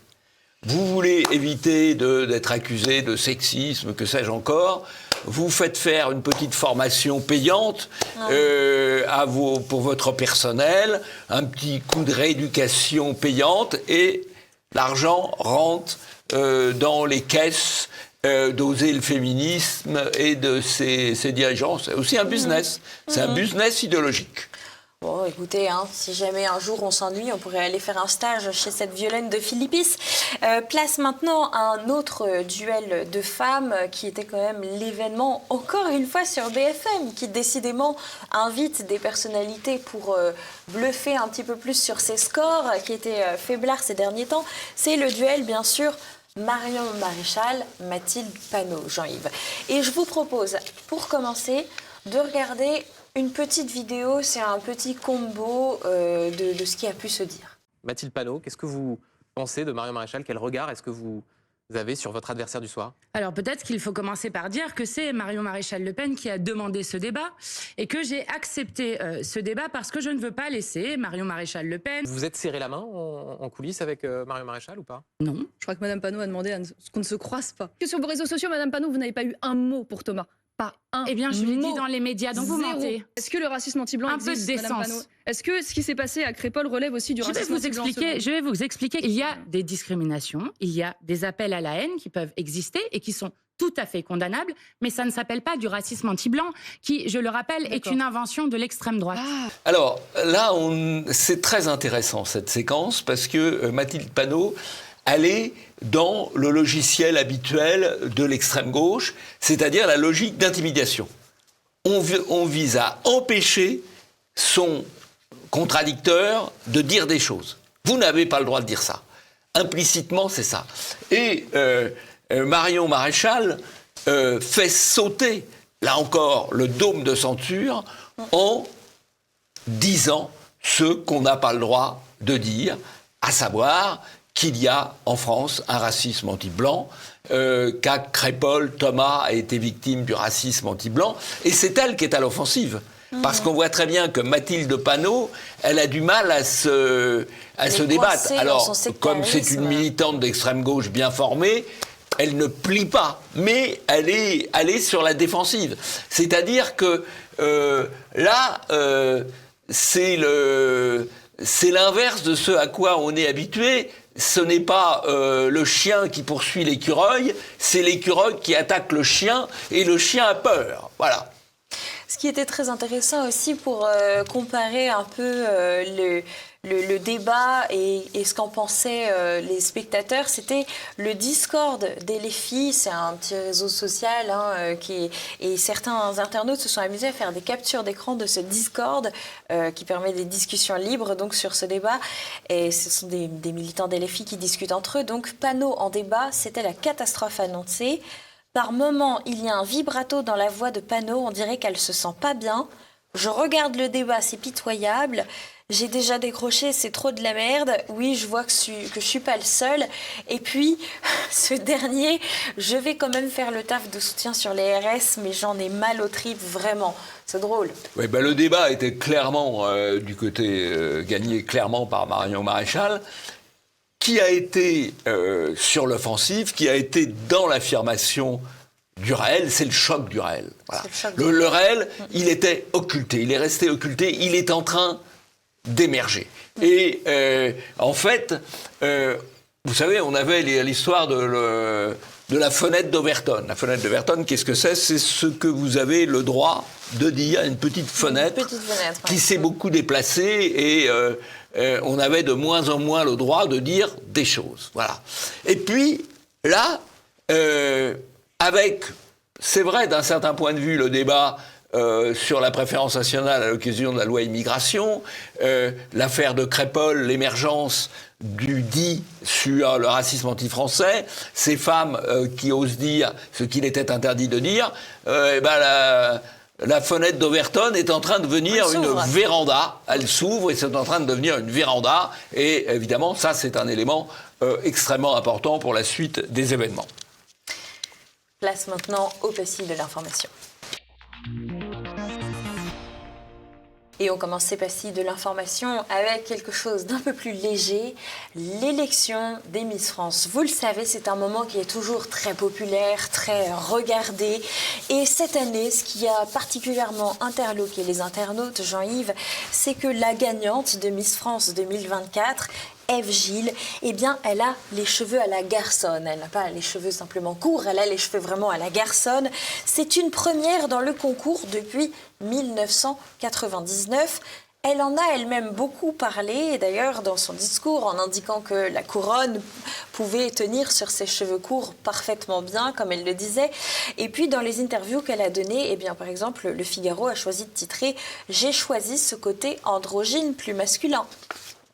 Vous voulez éviter d'être accusé de sexisme, que sais-je encore, vous faites faire une petite formation payante pour votre personnel, un petit coup de rééducation payante, et l'argent rentre dans les caisses d'Oser le féminisme et de ses dirigeants. C'est aussi un business, c'est un business idéologique. Bon, écoutez, si jamais un jour on s'ennuie, on pourrait aller faire un stage chez cette Violaine de Philippis. Place maintenant à un autre duel de femmes qui était quand même l'événement, encore une fois sur BFM, qui décidément invite des personnalités pour bluffer un petit peu plus sur ses scores, qui étaient faiblards ces derniers temps. C'est le duel, bien sûr, Marion Maréchal, Mathilde Panot, Jean-Yves. Et je vous propose, pour commencer, de regarder une petite vidéo, c'est un petit combo de ce qui a pu se dire. Mathilde Panot, qu'est-ce que vous pensez de Marion Maréchal? Quel regard est-ce que vous avez sur votre adversaire du soir? Alors peut-être qu'il faut commencer par dire que c'est Marion Maréchal Le Pen qui a demandé ce débat et que j'ai accepté ce débat parce que je ne veux pas laisser Marion Maréchal Le Pen... Vous vous êtes serré la main en coulisses avec Marion Maréchal ou pas? Non. Je crois que Madame Panot a demandé à ce qu'on ne se croise pas. Que sur vos réseaux sociaux, Madame Panot, vous n'avez pas eu un mot pour Thomas. Pas un Eh bien, je l'ai mot. dit dans les médias, donc vous Zéro. mentez. Est-ce que le racisme anti-blanc Un peu de existe, Madame décence. Panot? Est-ce que ce qui s'est passé à Crépol relève aussi du racisme anti-blanc? Je vais vous expliquer. Il y a des discriminations, il y a des appels à la haine qui peuvent exister et qui sont tout à fait condamnables, mais ça ne s'appelle pas du racisme anti-blanc, qui, je le rappelle, est une invention de l'extrême droite. Alors là, c'est très intéressant cette séquence parce que Mathilde Panot, elle est dans le logiciel habituel de l'extrême gauche, c'est-à-dire la logique d'intimidation. On vise à empêcher son contradicteur de dire des choses. Vous n'avez pas le droit de dire ça. Implicitement, c'est ça. Et Marion Maréchal fait sauter, là encore, le dôme de censure en disant ce qu'on n'a pas le droit de dire, à savoir qu'il y a en France un racisme anti-blanc, qu'à Crépol, Thomas a été victime du racisme anti-blanc, et c'est elle qui est à l'offensive. Parce qu'on voit très bien que Mathilde Panot, elle a du mal à se débattre. Alors, comme c'est une militante d'extrême gauche bien formée, elle ne plie pas, mais elle est sur la défensive. C'est-à-dire que là, c'est l'inverse de ce à quoi on est habitué. Ce n'est pas le chien qui poursuit l'écureuil, c'est l'écureuil qui attaque le chien, et le chien a peur. Voilà. Ce qui était très intéressant aussi pour comparer un peu le débat et ce qu'en pensaient les spectateurs, c'était le Discord des LFI. C'est un petit réseau social et certains internautes se sont amusés à faire des captures d'écran de ce Discord qui permet des discussions libres donc, sur ce débat. Et ce sont des militants des LFI qui discutent entre eux. Donc Panot en débat, c'était la catastrophe annoncée. Par moments, il y a un vibrato dans la voix de Panot, on dirait qu'elle se sent pas bien. Je regarde le débat, c'est pitoyable. J'ai déjà décroché, c'est trop de la merde. Oui, je vois que je suis pas le seul. Et puis, ce dernier, je vais quand même faire le taf de soutien sur les RS, mais j'en ai mal aux tripes, vraiment. C'est drôle. Oui, le débat était clairement du côté gagné clairement par Marion Maréchal, qui a été sur l'offensive, qui a été dans l'affirmation du réel, c'est le choc du réel. Voilà. Le réel, il était occulté, il est resté occulté, il est en train d'émerger. Et en fait, vous savez, on avait l'histoire de la fenêtre d'Overton. La fenêtre d'Overton, qu'est-ce que c'est? C'est ce que vous avez le droit de dire, une petite fenêtre qui s'est beaucoup déplacée et on avait de moins en moins le droit de dire des choses. Voilà. Et puis, là, avec, c'est vrai, d'un certain point de vue, le débat sur la préférence nationale à l'occasion de la loi immigration, l'affaire de Crépol, l'émergence du dit sur le racisme anti-français, ces femmes qui osent dire ce qu'il était interdit de dire, la fenêtre d'Overton est en train de devenir une véranda. Elle s'ouvre et c'est en train de devenir une véranda. Et évidemment, ça, c'est un élément extrêmement important pour la suite des événements. Place maintenant au Pastis de l'information. Et on commence ces pastilles de l'information avec quelque chose d'un peu plus léger, l'élection des Miss France. Vous le savez, c'est un moment qui est toujours très populaire, très regardé. Et cette année, ce qui a particulièrement interloqué les internautes, Jean-Yves, c'est que la gagnante de Miss France 2024, Ève Gilles, eh bien, elle a les cheveux à la garçonne. Elle n'a pas les cheveux simplement courts, elle a les cheveux vraiment à la garçonne. C'est une première dans le concours depuis 1999. Elle en a elle-même beaucoup parlé, d'ailleurs dans son discours, en indiquant que la couronne pouvait tenir sur ses cheveux courts parfaitement bien, comme elle le disait. Et puis dans les interviews qu'elle a données, eh bien, par exemple, Le Figaro a choisi de titrer « J'ai choisi ce côté androgyne plus masculin ».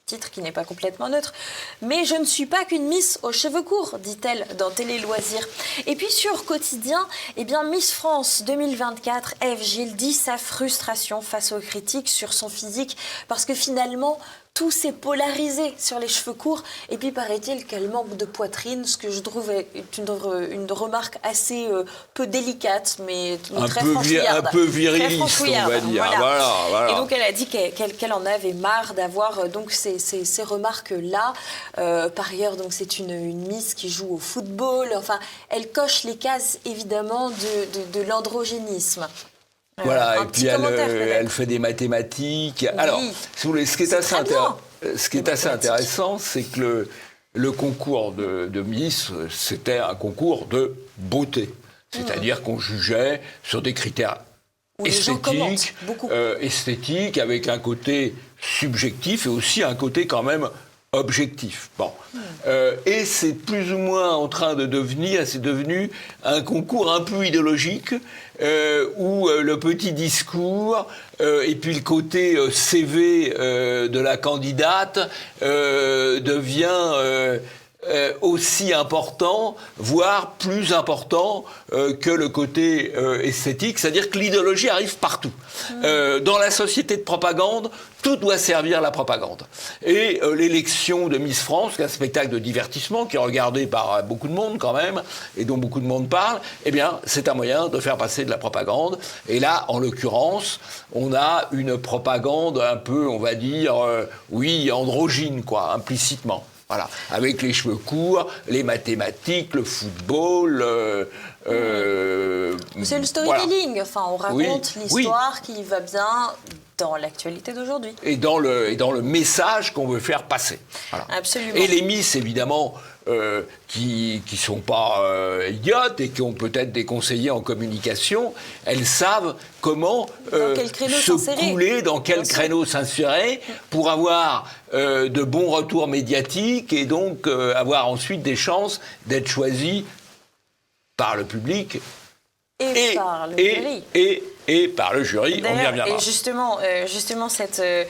Titre qui n'est pas complètement neutre. Mais je ne suis pas qu'une Miss aux cheveux courts, dit-elle dans Télé Loisirs. Et puis sur Quotidien, eh bien Miss France 2024, Ève Gilles dit sa frustration face aux critiques sur son physique, parce que finalement, tout s'est polarisé sur les cheveux courts. Et puis, paraît-il qu'elle manque de poitrine, ce que je trouve est une remarque assez peu délicate, mais très franchouillarde. Un peu viriliste, on va dire. Voilà. Et donc, elle a dit qu'elle en avait marre d'avoir donc ces remarques-là. Par ailleurs, donc, c'est une Miss qui joue au football. Enfin, elle coche les cases, évidemment, de l'androgénisme. Voilà, et puis elle fait des mathématiques. Oui. Alors, si vous voulez, ce qui est assez intéressant, c'est que le concours de Miss, c'était un concours de beauté. C'est-à-dire qu'on jugeait sur des critères esthétiques, avec un côté subjectif et aussi un côté quand même objectif. Bon. Et c'est plus ou moins en train de c'est devenu un concours un peu idéologique où le petit discours et puis le côté CV de la candidate devient aussi important, voire plus important que le côté esthétique. C'est-à-dire que l'idéologie arrive partout. Dans la société de propagande, tout doit servir la propagande. Et l'élection de Miss France, qui est un spectacle de divertissement, qui est regardé par beaucoup de monde quand même, et dont beaucoup de monde parle, eh bien, c'est un moyen de faire passer de la propagande. Et là, en l'occurrence, on a une propagande un peu, on va dire, androgyne, quoi, implicitement. Voilà, avec les cheveux courts, les mathématiques, le football. C'est le storytelling. Enfin, on raconte l'histoire qui va bien dans l'actualité d'aujourd'hui. Et dans le message qu'on veut faire passer. Voilà. Absolument. Et les Miss, évidemment, qui sont pas idiotes et qui ont peut-être des conseillers en communication, elles savent comment se couler, dans quel créneau s'insérer pour avoir de bons retours médiatiques et donc avoir ensuite des chances d'être choisies par le public et par le jury. Et par le jury, on y reviendra. Et justement ce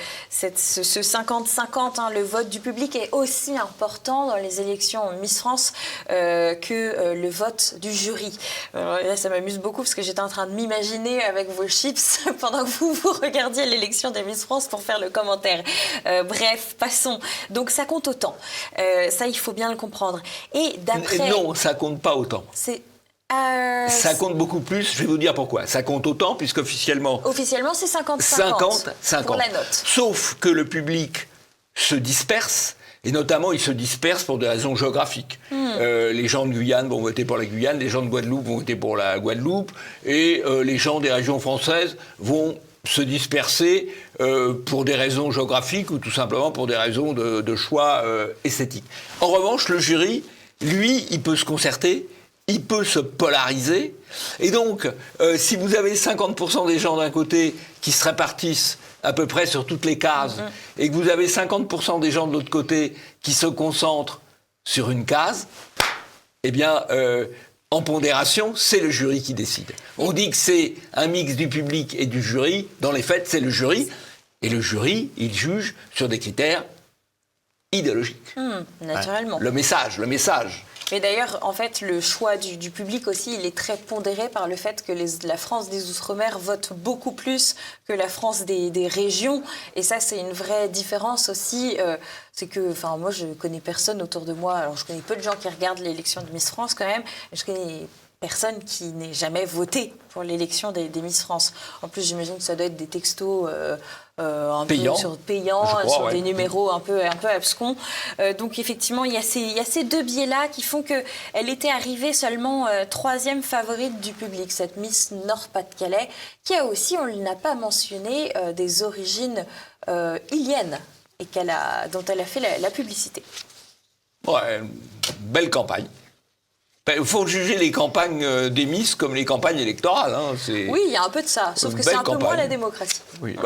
50-50, le vote du public est aussi important dans les élections Miss France que le vote du jury. Là, ça m'amuse beaucoup parce que j'étais en train de m'imaginer avec vos chips pendant que vous regardiez l'élection des Miss France pour faire le commentaire. Bref, passons. Donc ça compte autant. Ça, il faut bien le comprendre. Et d'après... Non, ça compte pas autant. Ça compte beaucoup plus, je vais vous dire pourquoi. Ça compte autant, puisqu'officiellement... Officiellement, c'est 50-50 pour la note. Sauf que le public se disperse, et notamment, il se disperse pour des raisons géographiques. Les gens de Guyane vont voter pour la Guyane, les gens de Guadeloupe vont voter pour la Guadeloupe, et les gens des régions françaises vont se disperser pour des raisons géographiques ou tout simplement pour des raisons de choix esthétiques. En revanche, le jury, lui, il peut se concerter, il peut se polariser. Et donc, si vous avez 50% des gens d'un côté qui se répartissent à peu près sur toutes les cases, et que vous avez 50% des gens de l'autre côté qui se concentrent sur une case, eh bien, en pondération, c'est le jury qui décide. On dit que c'est un mix du public et du jury. Dans les faits, c'est le jury. Et le jury, il juge sur des critères idéologiques. Naturellement. Le message. Mais d'ailleurs, en fait, le choix du public aussi, il est très pondéré par le fait que la France des Outre-mer vote beaucoup plus que la France des régions. Et ça, c'est une vraie différence aussi. C'est que, enfin, moi, je connais personne autour de moi. Alors, je connais peu de gens qui regardent l'élection de Miss France quand même. Je connais personne qui n'ait jamais voté pour l'élection des Miss France. En plus, j'imagine que ça doit être des textos payants, sur des numéros un peu abscons. Donc effectivement, il y a ces deux biais-là qui font qu'elle était arrivée seulement troisième favorite du public, cette Miss Nord-Pas-de-Calais, qui a aussi, on ne l'a pas mentionné, des origines iliennes et dont elle a fait la publicité. Ouais, belle campagne. Il faut juger les campagnes des Miss comme les campagnes électorales. Oui, il y a un peu de ça, sauf que c'est un peu moins la démocratie. Oui,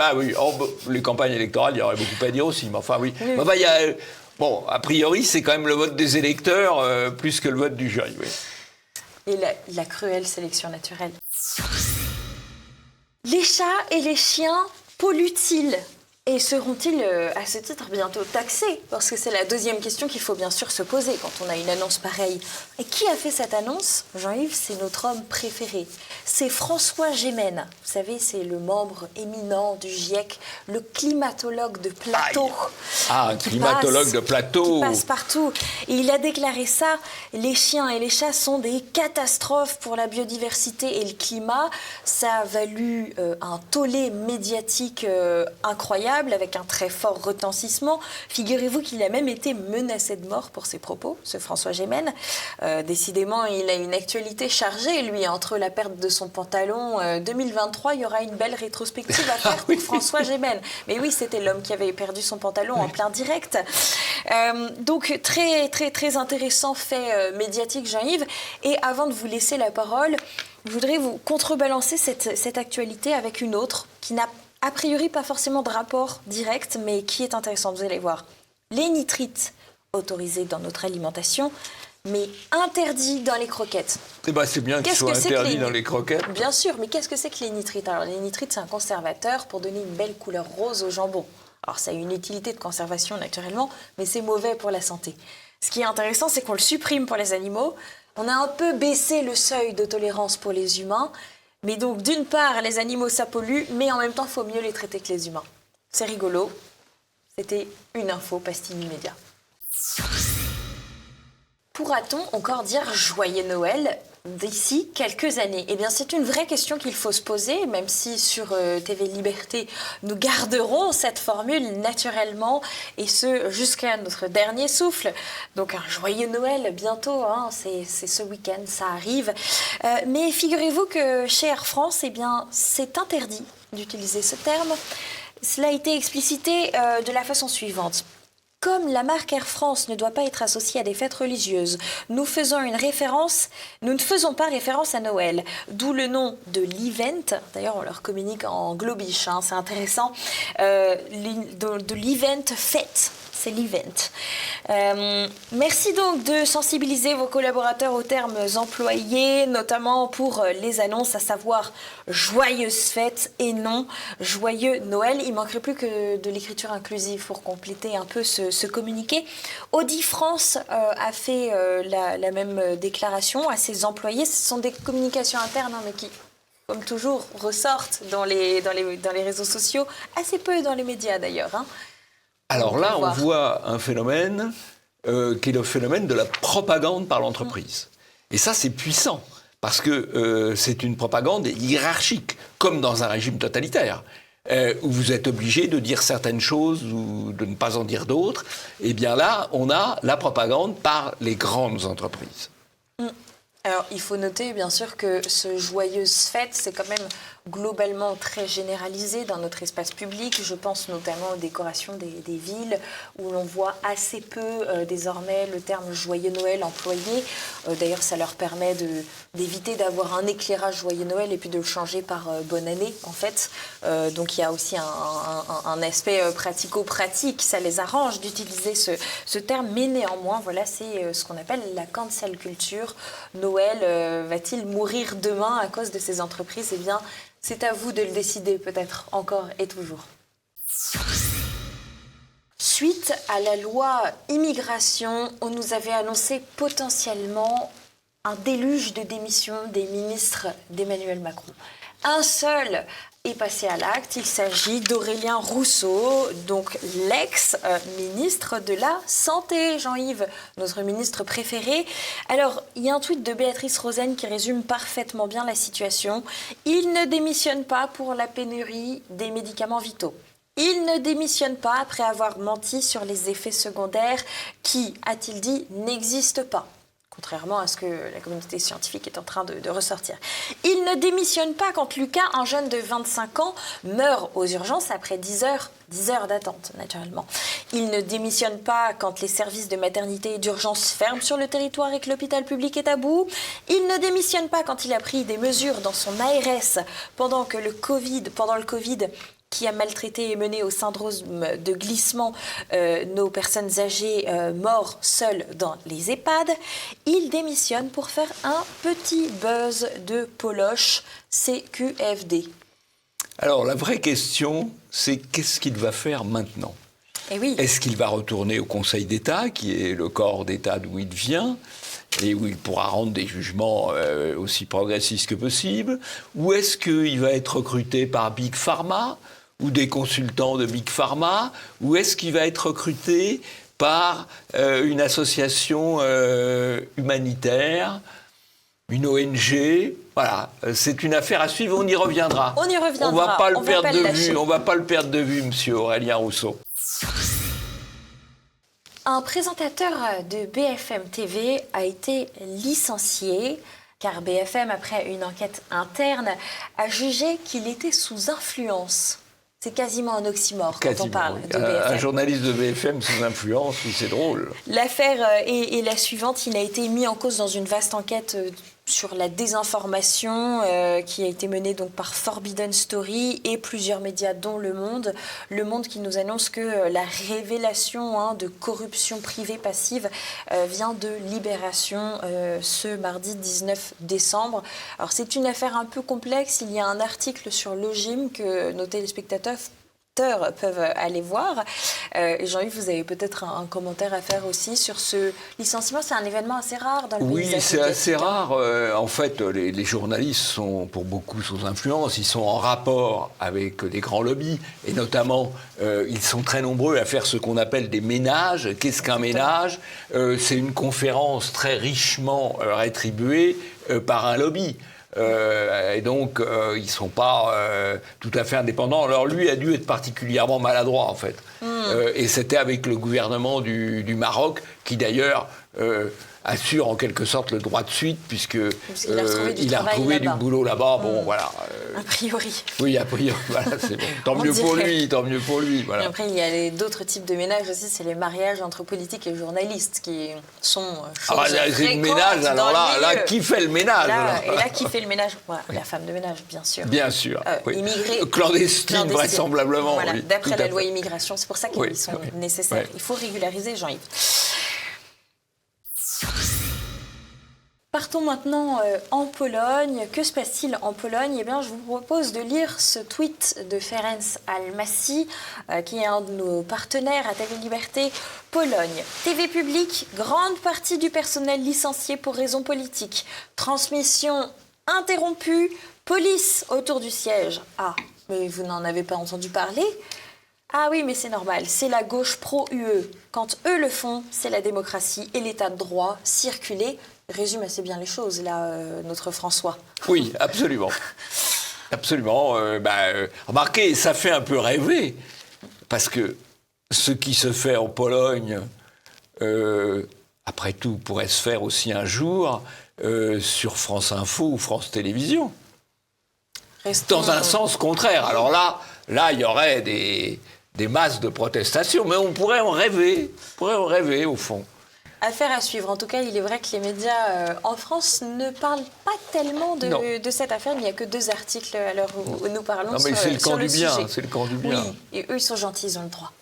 les campagnes électorales, il y aurait beaucoup à dire aussi, mais enfin oui. Enfin, a priori, c'est quand même le vote des électeurs plus que le vote du jury. Oui. Et la cruelle sélection naturelle. Les chats et les chiens polluent-ils ? Et seront-ils, à ce titre, bientôt taxés? Parce que c'est la deuxième question qu'il faut bien sûr se poser quand on a une annonce pareille. Et qui a fait cette annonce? Jean-Yves, c'est notre homme préféré. C'est François Gémen. Vous savez, c'est le membre éminent du GIEC, le climatologue de plateau. Ah, un climatologue de plateau. Qui passe partout. Et il a déclaré ça: les chiens et les chats sont des catastrophes pour la biodiversité et le climat. Ça a valu un tollé médiatique incroyable, avec un très fort retentissement. Figurez-vous qu'il a même été menacé de mort pour ses propos, ce François Gémen. Décidément, il a une actualité chargée, lui, entre la perte de son pantalon. 2023, il y aura une belle rétrospective à faire pour François Gémen. Mais oui, c'était l'homme qui avait perdu son pantalon en plein direct. Donc, très, très, très intéressant fait médiatique, Jean-Yves. Et avant de vous laisser la parole, je voudrais vous contrebalancer cette actualité avec une autre qui n'a a priori pas forcément de rapport direct, mais qui est intéressante, vous allez voir. Les nitrites autorisés dans notre alimentation, mais interdits dans les croquettes. Eh ben, c'est bien qu'ils soient interdits dans les croquettes. Bien sûr, mais qu'est-ce que c'est que les nitrites? Alors, les nitrites, c'est un conservateur pour donner une belle couleur rose au jambon. Alors, ça a une utilité de conservation naturellement, mais c'est mauvais pour la santé. Ce qui est intéressant, c'est qu'on le supprime pour les animaux. On a un peu baissé le seuil de tolérance pour les humains. Mais donc, d'une part, les animaux, ça pollue, mais en même temps, il faut mieux les traiter que les humains. C'est rigolo. C'était une info Pastille Média. Pourra-t-on encore dire Joyeux Noël d'ici quelques années? Eh bien, c'est une vraie question qu'il faut se poser, même si sur TV Liberté, nous garderons cette formule naturellement, et ce, jusqu'à notre dernier souffle. Donc, un Joyeux Noël bientôt, hein, c'est ce week-end, ça arrive. Mais figurez-vous que chez Air France, eh bien, c'est interdit d'utiliser ce terme. Cela a été explicité de la façon suivante. Comme la marque Air France ne doit pas être associée à des fêtes religieuses, nous ne faisons pas référence à Noël. D'où le nom de l'event. D'ailleurs, on leur communique en globish, hein, c'est intéressant. De l'event fête. C'est l'event. Merci donc de sensibiliser vos collaborateurs aux termes employés, notamment pour les annonces, à savoir joyeuse fête et non joyeux Noël. Il ne manquerait plus que de l'écriture inclusive pour compléter un peu ce communiqué. Audi France a fait la même déclaration à ses employés. Ce sont des communications internes, hein, mais qui, comme toujours, ressortent dans les réseaux sociaux, assez peu dans les médias d'ailleurs, hein. Alors là, on voit un phénomène qui est le phénomène de la propagande par l'entreprise. Et ça, c'est puissant, parce que c'est une propagande hiérarchique, comme dans un régime totalitaire, où vous êtes obligé de dire certaines choses ou de ne pas en dire d'autres. Et bien là, on a la propagande par les grandes entreprises. Alors, il faut noter, bien sûr, que ce joyeuse fête, c'est quand même globalement très généralisé dans notre espace public. Je pense notamment aux décorations des villes, où l'on voit assez peu, désormais, le terme joyeux Noël employé. D'ailleurs, ça leur permet d'éviter d'avoir un éclairage joyeux Noël et puis de le changer par bonne année, en fait. Donc, il y a aussi un aspect pratico-pratique. Ça les arrange d'utiliser ce terme, mais néanmoins, voilà, c'est ce qu'on appelle la cancel culture. Noël va-t-il mourir demain à cause de ces entreprises? Eh bien, c'est à vous de le décider, peut-être encore et toujours. Suite à la loi immigration, on nous avait annoncé potentiellement un déluge de démissions des ministres d'Emmanuel Macron. Un seul est passé à l'acte. Il s'agit d'Aurélien Rousseau, donc l'ex-ministre de la Santé, Jean-Yves, notre ministre préféré. Alors, il y a un tweet de Béatrice Rosen qui résume parfaitement bien la situation. Il ne démissionne pas pour la pénurie des médicaments vitaux. Il ne démissionne pas après avoir menti sur les effets secondaires qui, a-t-il dit, n'existent pas. Contrairement à ce que la communauté scientifique est en train de ressortir. Il ne démissionne pas quand Lucas, un jeune de 25 ans, meurt aux urgences après 10 heures d'attente, naturellement. Il ne démissionne pas quand les services de maternité et d'urgence ferment sur le territoire et que l'hôpital public est à bout. Il ne démissionne pas quand il a pris des mesures dans son ARS pendant le Covid, qui a maltraité et mené au syndrome de glissement nos personnes âgées mortes seules dans les EHPAD. Il démissionne pour faire un petit buzz de poloche CQFD. Alors, la vraie question, c'est qu'est-ce qu'il va faire maintenant ? Eh oui. Est-ce qu'il va retourner au Conseil d'État, qui est le corps d'État d'où il vient, et où il pourra rendre des jugements aussi progressistes que possible ? Ou est-ce qu'il va être recruté par Big Pharma, ou des consultants de Big Pharma ? Ou est-ce qu'il va être recruté par une association humanitaire, une ONG ? Voilà, c'est une affaire à suivre, on y reviendra. On y reviendra. On ne va pas le perdre de lâcher. vue, on va pas le perdre de vue, monsieur Aurélien Rousseau. Un présentateur de BFM TV a été licencié car BFM, après une enquête interne, a jugé qu'il était sous influence. C'est quasiment un oxymore quand on parle de BFM. Un journaliste de BFM sous influence, oui, c'est drôle. L'affaire est la suivante. Il a été mis en cause dans une vaste enquête sur la désinformation qui a été menée donc par Forbidden Story et plusieurs médias dont Le Monde. Le Monde qui nous annonce que la révélation de corruption privée passive vient de Libération ce mardi 19 décembre. Alors c'est une affaire un peu complexe. Il y a un article sur Logim que nos téléspectateurs peuvent aller voir. Jean-Yves, vous avez peut-être un commentaire à faire aussi sur ce licenciement. C'est un événement assez rare dans le paysage médiatique. Oui, c'est assez rare. En fait, les journalistes sont pour beaucoup sous influence. Ils sont en rapport avec des grands lobbies. Et notamment, ils sont très nombreux à faire ce qu'on appelle des ménages. Qu'est-ce qu'un ménage ? C'est une conférence très richement rétribuée par un lobby. Et donc, ils ne sont pas tout à fait indépendants. Alors, lui a dû être particulièrement maladroit, en fait. Et c'était avec le gouvernement du Maroc, qui d'ailleurs assure en quelque sorte le droit de suite, puisqu'il a retrouvé du boulot là-bas. Bon, voilà. A priori. Oui, a priori, voilà, c'est bon. Tant mieux pour lui, tant mieux pour lui. Voilà. Et après, il y a d'autres types de ménages aussi, c'est les mariages entre politiques et journalistes qui sont c'est le ménage, alors là, qui fait le ménage Et là, qui fait le ménage voilà, la femme de ménage, bien sûr. Bien sûr. Oui. Immigrée. Clandestine, vraisemblablement. Voilà, oui, d'après la loi immigration, c'est pour ça qu'ils sont nécessaires. Oui. Il faut régulariser, Jean-Yves. Partons maintenant en Pologne. Que se passe-t-il en Pologne ? Eh bien, je vous propose de lire ce tweet de Ferenc Almasi, qui est un de nos partenaires à TV Liberté Pologne. TV publique, grande partie du personnel licencié pour raisons politiques. Transmission interrompue, police autour du siège. Ah, mais vous n'en avez pas entendu parler ? Ah oui, mais c'est normal, c'est la gauche pro-UE. Quand eux le font, c'est la démocratie et l'état de droit. Circuler résume assez bien les choses, là, notre François. Oui, absolument. Absolument. Remarquez, ça fait un peu rêver, parce que ce qui se fait en Pologne, après tout, pourrait se faire aussi un jour sur France Info ou France Télévisions. Dans un sens contraire. Alors là, il y aurait des masses de protestations, mais on pourrait en rêver. Au fond. Affaire à suivre. En tout cas, il est vrai que les médias en France ne parlent pas tellement de cette affaire. Il n'y a que 2 articles à l'heure où nous parlons. Non, mais c'est le camp du bien. C'est le camp du bien. Oui, et eux, ils sont gentils, ils ont le droit.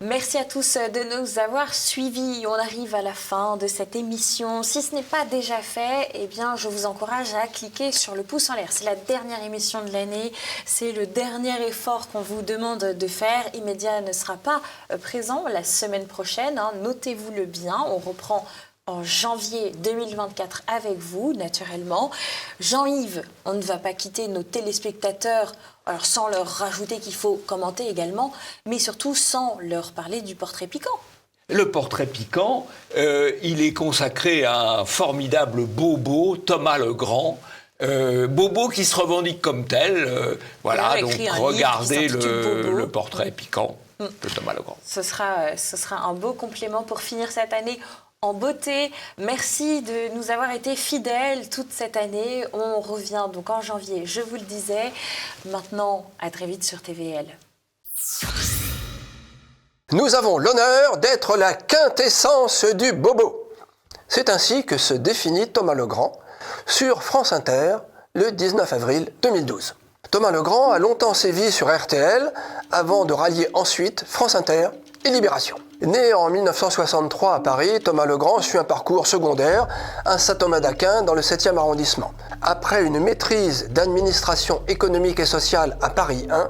Merci à tous de nous avoir suivis. On arrive à la fin de cette émission. Si ce n'est pas déjà fait, eh bien, je vous encourage à cliquer sur le pouce en l'air. C'est la dernière émission de l'année. C'est le dernier effort qu'on vous demande de faire. Immédiat ne sera pas présent la semaine prochaine. Notez-vous-le bien. On reprend en janvier 2024 avec vous, naturellement. Jean-Yves, on ne va pas quitter nos téléspectateurs sans leur rajouter qu'il faut commenter également, mais surtout sans leur parler du portrait piquant. Le portrait piquant, il est consacré à un formidable bobo, Thomas Legrand. Bobo qui se revendique comme tel. Voilà, donc regardez le portrait piquant de Thomas Legrand. Ce sera un beau complément pour finir cette année en beauté. Merci de nous avoir été fidèles toute cette année. On revient donc en janvier, je vous le disais. Maintenant, à très vite sur TVL. Nous avons l'honneur d'être la quintessence du bobo. C'est ainsi que se définit Thomas Legrand sur France Inter le 19 avril 2012. Thomas Legrand a longtemps sévi sur RTL avant de rallier ensuite France Inter et Libération. Né en 1963 à Paris, Thomas Legrand suit un parcours secondaire à Saint-Thomas-d'Aquin dans le 7e arrondissement. Après une maîtrise d'administration économique et sociale à Paris 1,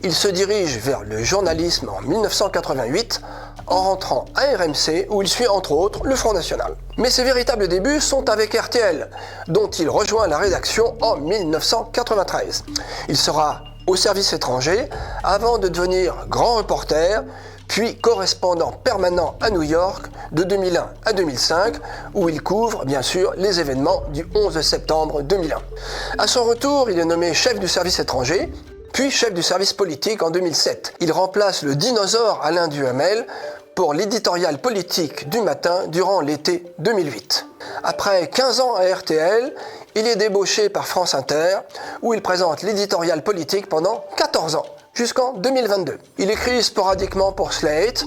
il se dirige vers le journalisme en 1988 en rentrant à RMC où il suit entre autres le Front National. Mais ses véritables débuts sont avec RTL, dont il rejoint la rédaction en 1993. Il sera au service étranger avant de devenir grand reporter, puis correspondant permanent à New York de 2001 à 2005, où il couvre bien sûr les événements du 11 septembre 2001. À son retour, il est nommé chef du service étranger, puis chef du service politique en 2007. Il remplace le dinosaure Alain Duhamel pour l'éditorial politique du matin durant l'été 2008. Après 15 ans à RTL, il est débauché par France Inter, où il présente l'éditorial politique pendant 14 ans, jusqu'en 2022. Il écrit sporadiquement pour Slate,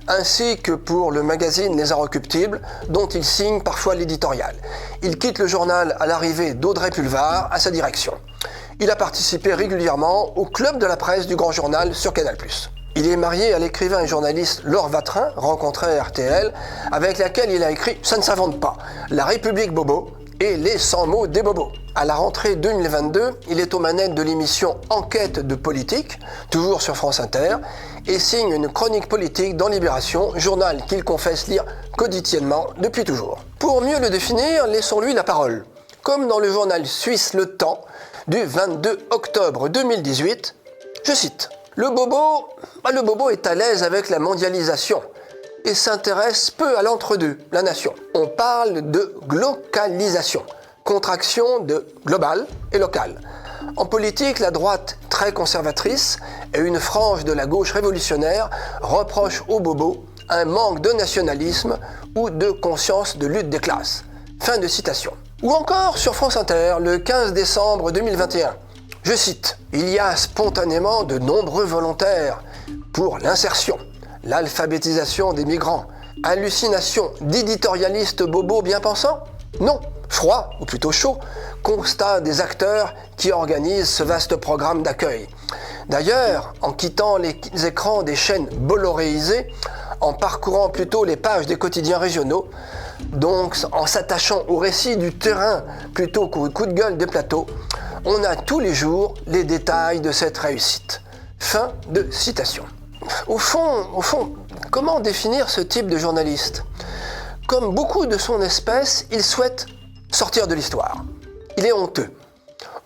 ainsi que pour le magazine Les Inrecuptibles, dont il signe parfois l'éditorial. Il quitte le journal à l'arrivée d'Audrey Pulvar à sa direction. Il a participé régulièrement au club de la presse du Grand Journal sur Canal+. Il est marié à l'écrivain et journaliste Laure Vatrin, rencontrée à RTL, avec laquelle il a écrit « Ça ne s'invente pas », La République Bobo et Les 100 mots des bobos. À la rentrée 2022, il est aux manettes de l'émission Enquête de politique, toujours sur France Inter, et signe une chronique politique dans Libération, journal qu'il confesse lire quotidiennement depuis toujours. Pour mieux le définir, laissons-lui la parole. Comme dans le journal suisse Le Temps, du 22 octobre 2018, je cite « Le bobo est à l'aise avec la mondialisation et s'intéresse peu à l'entre-deux, la nation. On parle de glocalisation, contraction de global et local. En politique, la droite très conservatrice et une frange de la gauche révolutionnaire reprochent au bobo un manque de nationalisme ou de conscience de lutte des classes. » Fin de citation. Ou encore sur France Inter, le 15 décembre 2021. Je cite, « Il y a spontanément de nombreux volontaires pour l'insertion, l'alphabétisation des migrants, hallucination d'éditorialistes bobos bien pensants ? Non, froid, ou plutôt chaud, constat des acteurs qui organisent ce vaste programme d'accueil. D'ailleurs, en quittant les écrans des chaînes bolloréisées, en parcourant plutôt les pages des quotidiens régionaux, donc en s'attachant au récit du terrain plutôt qu'au coup de gueule des plateaux, on a tous les jours les détails de cette réussite. » Fin de citation. Au fond, comment définir ce type de journaliste ? Comme beaucoup de son espèce, il souhaite sortir de l'histoire. Il est honteux.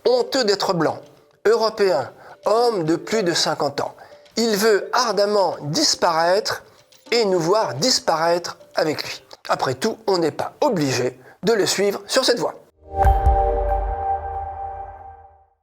Honteux d'être blanc, européen, homme de plus de 50 ans. Il veut ardemment disparaître et nous voir disparaître avec lui. Après tout, on n'est pas obligé de le suivre sur cette voie.